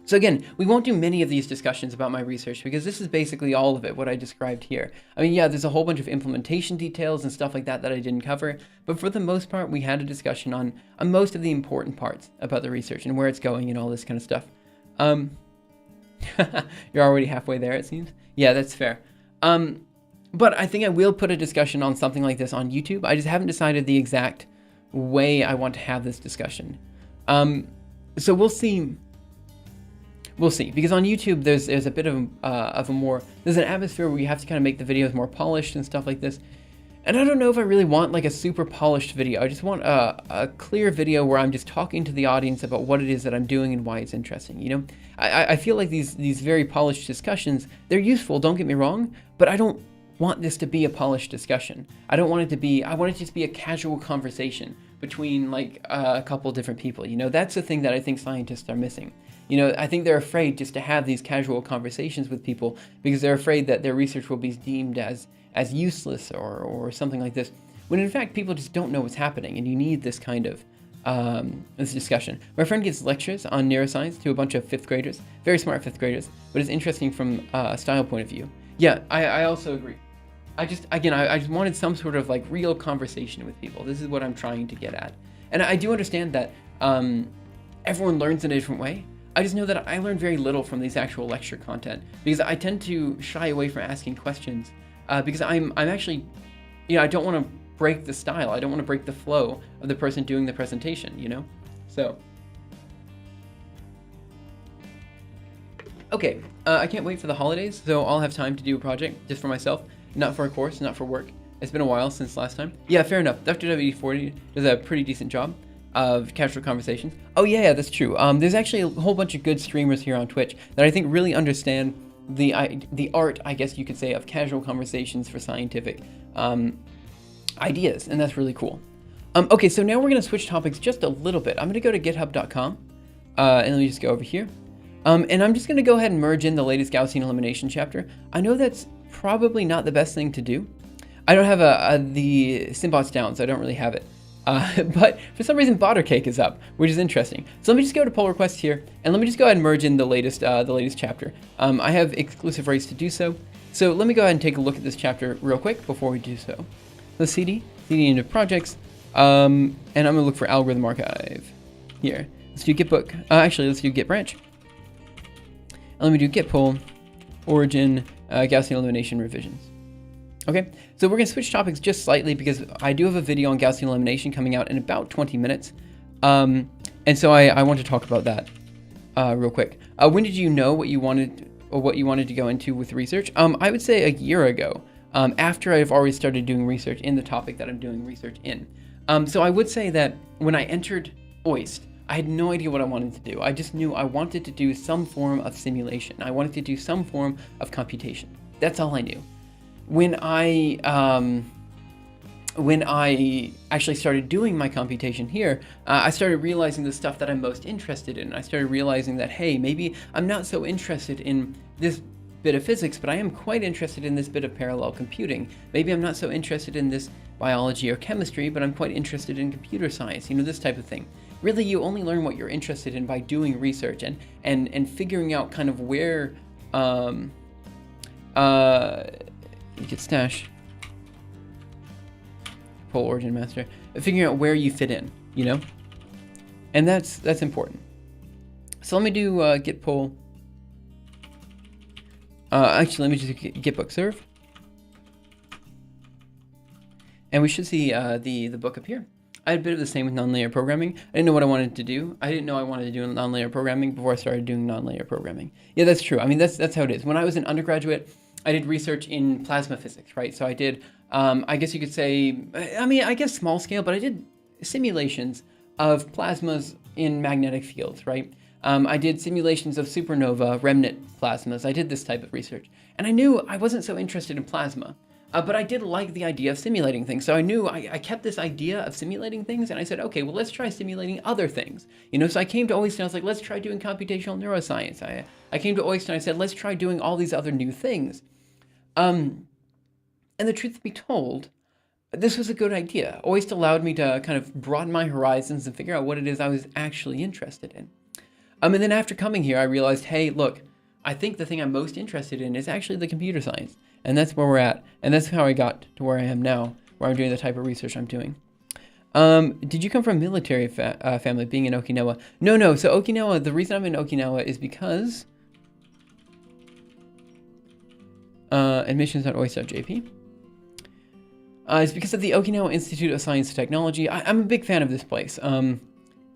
So again, we won't do many of these discussions about my research because this is basically all of it, what I described here. I mean, yeah, there's a whole bunch of implementation details and stuff like that that I didn't cover, but for the most part, we had a discussion on most of the important parts about the research and where it's going and all this kind of stuff. You're already halfway there, it seems. Yeah, that's fair. But I think I will put a discussion on something like this on YouTube. I just haven't decided the exact way I want to have this discussion. So we'll see. We'll see, because on YouTube there's a bit of a more, there's an atmosphere where you have to kind of make the videos more polished and stuff like this. And I don't know if I really want like a super polished video. I just want a clear video where I'm just talking to the audience about what it is that I'm doing and why it's interesting. You know, I feel like these very polished discussions, they're useful, don't get me wrong, but I don't want this to be a polished discussion. I don't want it to be, I want it to just be a casual conversation between like a couple different people. You know, that's the thing that I think scientists are missing. You know, I think they're afraid just to have these casual conversations with people because they're afraid that their research will be deemed as useless or something like this, when in fact people just don't know what's happening, and you need this kind of this discussion. My friend gives lectures on neuroscience to a bunch of 5th graders, very smart 5th graders, but it's interesting from a style point of view. Yeah, I also agree. I just wanted some sort of like real conversation with people. This is what I'm trying to get at. And I do understand that everyone learns in a different way. I just know that I learn very little from these actual lecture content because I tend to shy away from asking questions because I'm actually, you know, I don't want to break the style. I don't want to break the flow of the person doing the presentation, you know? So, okay, I can't wait for the holidays, so I'll have time to do a project just for myself, not for a course, not for work. It's been a while since last time. Yeah, fair enough. Dr. W40 does a pretty decent job of casual conversations. Oh yeah, that's true. There's actually a whole bunch of good streamers here on Twitch that I think really understand the art, I guess you could say, of casual conversations for scientific ideas, and that's really cool. Okay, so now we're going to switch topics just a little bit. I'm going to go to github.com, and let me just go over here. And I'm just going to go ahead and merge in the latest Gaussian elimination chapter. I know that's probably not the best thing to do. I don't have the Symbot's down, so I don't really have it. But for some reason, Bottercake is up, which is interesting. So let me just go to pull request here, and let me just go ahead and merge in the latest chapter. I have exclusive rights to do so. So let me go ahead and take a look at this chapter real quick before we do so. Let's CD into projects, and I'm gonna look for algorithm archive here. Let's do git book. Actually, let's do git branch. And let me do git pull, origin, Gaussian elimination revisions. Okay, so we're going to switch topics just slightly because I do have a video on Gaussian elimination coming out in about 20 minutes. And so I want to talk about that real quick. When did you know what you wanted to go into with research? I would say a year ago, after I've already started doing research in the topic that I'm doing research in. So I would say that when I entered OIST, I had no idea what I wanted to do. I just knew I wanted to do some form of simulation. I wanted to do some form of computation. That's all I knew. When I actually started doing my computation here, I started realizing the stuff that I'm most interested in. I started realizing that, hey, maybe I'm not so interested in this bit of physics, but I am quite interested in this bit of parallel computing. Maybe I'm not so interested in this biology or chemistry, but I'm quite interested in computer science, you know, this type of thing. Really, you only learn what you're interested in by doing research and figuring out kind of where, git stash, pull origin master, figuring out where you fit in, you know? And that's important. So let me do git pull. Actually, let me just git book serve. And we should see the book appear. I had a bit of the same with nonlinear programming. I didn't know what I wanted to do. I didn't know I wanted to do nonlinear programming before I started doing nonlinear programming. Yeah, that's true. I mean, that's how it is. When I was an undergraduate, I did research in plasma physics, right? So I did, I guess you could say, I guess small scale, but I did simulations of plasmas in magnetic fields, right? I did simulations of supernova remnant plasmas. I did this type of research. And I knew I wasn't so interested in plasma, but I did like the idea of simulating things. So I knew I kept this idea of simulating things, and I said, okay, well, let's try simulating other things. You know, so I came to OIST and I was like, let's try doing computational neuroscience. I came to OIST and I said, let's try doing all these other new things. And the truth be told, this was a good idea. OIST allowed me to kind of broaden my horizons and figure out what it is I was actually interested in. And then after coming here, I realized, hey, look, I think the thing I'm most interested in is actually the computer science. And that's where we're at. And that's how I got to where I am now, where I'm doing the type of research I'm doing. Did you come from a military family, being in Okinawa? No. So Okinawa, the reason I'm in Okinawa is because admissions.ois.jp. It's because of the Okinawa Institute of Science and Technology. I'm a big fan of this place.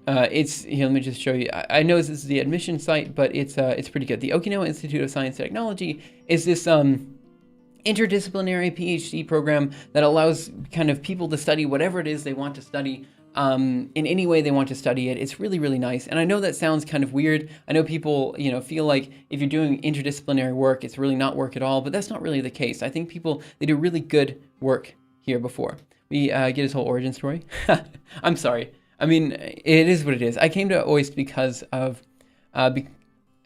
It's here. Let me just show you. I know this is the admission site, but it's pretty good. The Okinawa Institute of Science and Technology is this interdisciplinary PhD program that allows kind of people to study whatever it is they want to study in any way they want to study it. It's really, really nice. And I know that sounds kind of weird. I know people, feel like if you're doing interdisciplinary work, it's really not work at all, but that's not really the case. I think they do really good work here before. We get his whole origin story. I'm sorry. I mean, it is what it is. I came to OIST because of,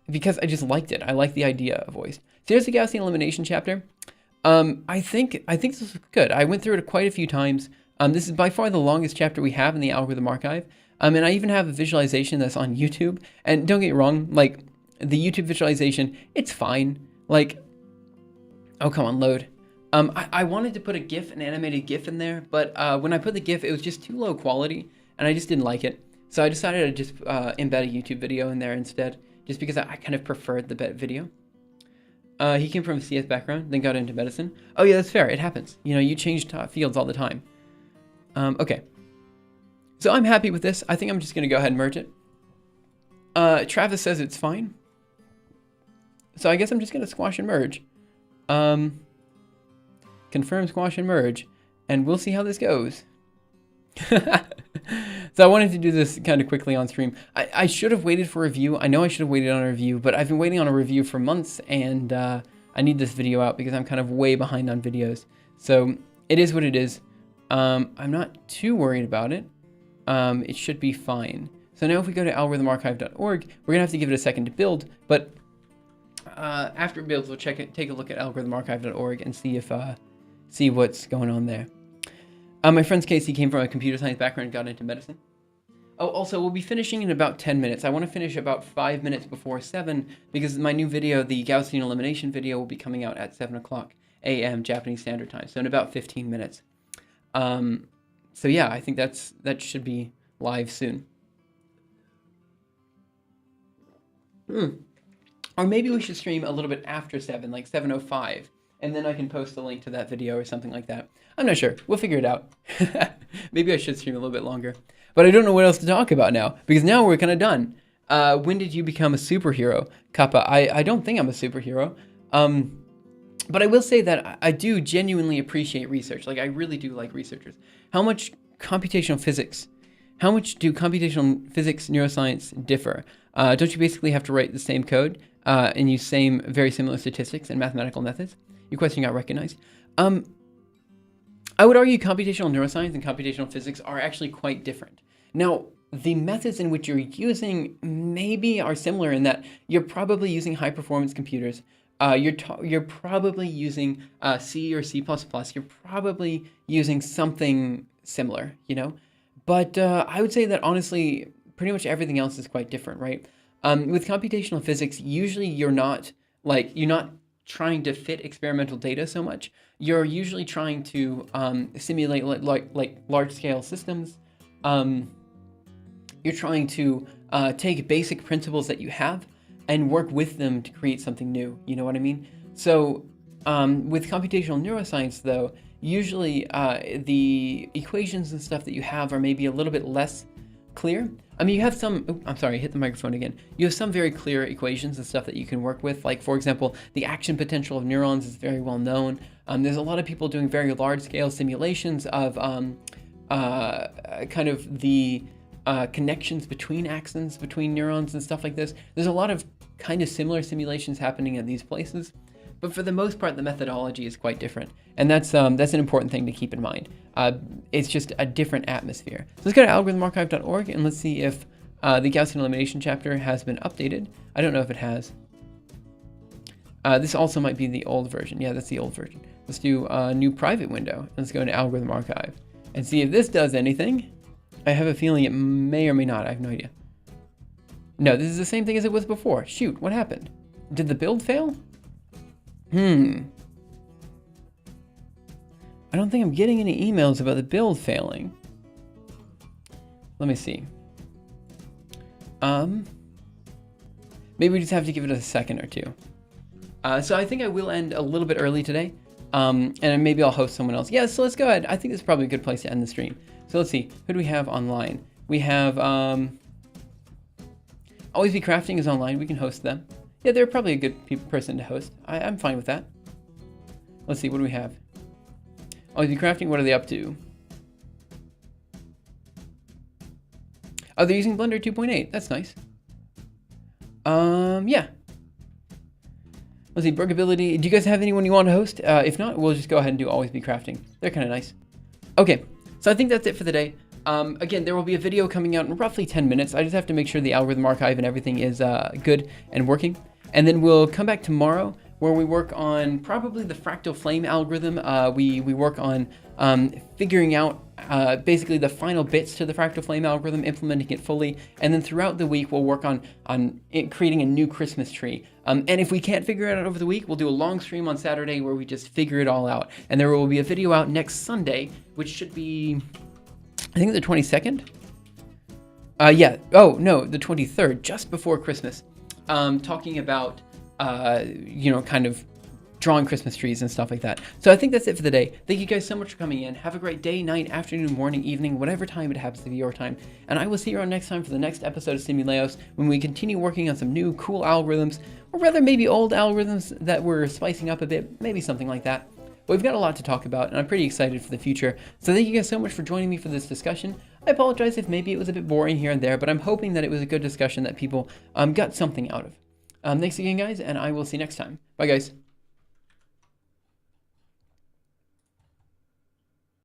because I just liked it. I like the idea of OIST. So here's the Gaussian elimination chapter. I think this is good. I went through it quite a few times. This is by far the longest chapter we have in the algorithm archive. And I even have a visualization that's on YouTube. And don't get me wrong, like the YouTube visualization, it's fine. Like, oh, come on, load. I wanted to put an animated GIF in there, but when I put the GIF, it was just too low quality, and I just didn't like it. So I decided to just embed a YouTube video in there instead, just because I kind of preferred the video. He came from a CS background, then got into medicine. Oh yeah, that's fair. It happens. You change fields all the time. Okay. So I'm happy with this. I think I'm just going to go ahead and merge it. Travis says it's fine. So I guess I'm just going to squash and merge. Confirm, squash, and merge. And we'll see how this goes. So I wanted to do this kind of quickly on stream. I should have waited for a review. I know I should have waited on a review, but I've been waiting on a review for months, and I need this video out because I'm kind of way behind on videos. So it is what it is. I'm not too worried about it. It should be fine. So now if we go to algorithmarchive.org, we're going to have to give it a second to build, but after it builds, we'll take a look at algorithmarchive.org and see what's going on there. My friend's case, he came from a computer science background and got into medicine. Oh, also, we'll be finishing in about 10 minutes. I want to finish about 5 minutes before 7 because my new video, the Gaussian elimination video, will be coming out at 7 o'clock a.m. Japanese Standard Time, so in about 15 minutes. So yeah, I think that should be live soon. Or maybe we should stream a little bit after 7, like 7:05. And then I can post a link to that video or something like that. I'm not sure. We'll figure it out. Maybe I should stream a little bit longer. But I don't know what else to talk about now, because now we're kind of done. When did you become a superhero? Kappa, I don't think I'm a superhero. But I will say that I do genuinely appreciate research. Like, I really do like researchers. How much do computational physics, neuroscience differ? Don't you basically have to write the same code and use very similar statistics and mathematical methods? Your question got recognized. I would argue computational neuroscience and computational physics are actually quite different. Now, the methods in which you're using maybe are similar in that you're probably using high-performance computers. You're probably using C or C++. You're probably using something similar, But I would say that honestly, pretty much everything else is quite different, right? With computational physics, usually you're not trying to fit experimental data so much. You're usually trying to simulate like large-scale systems. You're trying to take basic principles that you have and work with them to create something new. You know what I mean? So with computational neuroscience, though, usually the equations and stuff that you have are maybe a little bit less clear. I mean, you have some, I'm sorry, I hit the microphone again. You have some very clear equations and stuff that you can work with. Like, for example, the action potential of neurons is very well known. There's a lot of people doing very large-scale simulations of kind of the connections between axons, between neurons and stuff like this. There's a lot of kind of similar simulations happening at these places. But for the most part, the methodology is quite different. And that's an important thing to keep in mind. It's just a different atmosphere. So let's go to algorithmarchive.org and let's see if the Gaussian elimination chapter has been updated. I don't know if it has. This also might be the old version. Yeah, that's the old version. Let's do a new private window. Let's go into Algorithm Archive and see if this does anything. I have a feeling it may or may not. I have no idea. No, this is the same thing as it was before. Shoot, what happened? Did the build fail? I don't think I'm getting any emails about the build failing. Let me see. Maybe we just have to give it a second or two. So I think I will end a little bit early today. And maybe I'll host someone else. Yeah, so let's go ahead. I think this is probably a good place to end the stream. So let's see. Who do we have online? We have Always Be Crafting is online. We can host them. Yeah, they're probably a good person to host. I'm fine with that. Let's see. What do we have? Always Be Crafting. What are they up to? Oh, they're using Blender 2.8. That's nice. Yeah. Let's see, Burgability. Do you guys have anyone you want to host? If not, we'll just go ahead and do Always Be Crafting. They're kind of nice. Okay, so I think that's it for the day. Again, there will be a video coming out in roughly 10 minutes. I just have to make sure the algorithm archive and everything is good and working. And then we'll come back tomorrow where we work on probably the fractal flame algorithm. We work on figuring out basically the final bits to the fractal flame algorithm, implementing it fully, and then throughout the week we'll work on creating a new Christmas tree. And if we can't figure it out over the week, we'll do a long stream on Saturday where we just figure it all out. And there will be a video out next Sunday, which should be, I think, the 22nd? Yeah, oh no, the 23rd, just before Christmas, talking about, you know, kind of drawing Christmas trees and stuff like that. So I think that's it for the day. Thank you guys so much for coming in. Have a great day, night, afternoon, morning, evening, whatever time it happens to be your time. And I will see you around next time for the next episode of Simuleos when we continue working on some new cool algorithms, or rather maybe old algorithms that we're spicing up a bit, maybe something like that. But we've got a lot to talk about, and I'm pretty excited for the future. So thank you guys so much for joining me for this discussion. I apologize if maybe it was a bit boring here and there, but I'm hoping that it was a good discussion that people got something out of. Thanks again, guys, and I will see you next time. Bye, guys.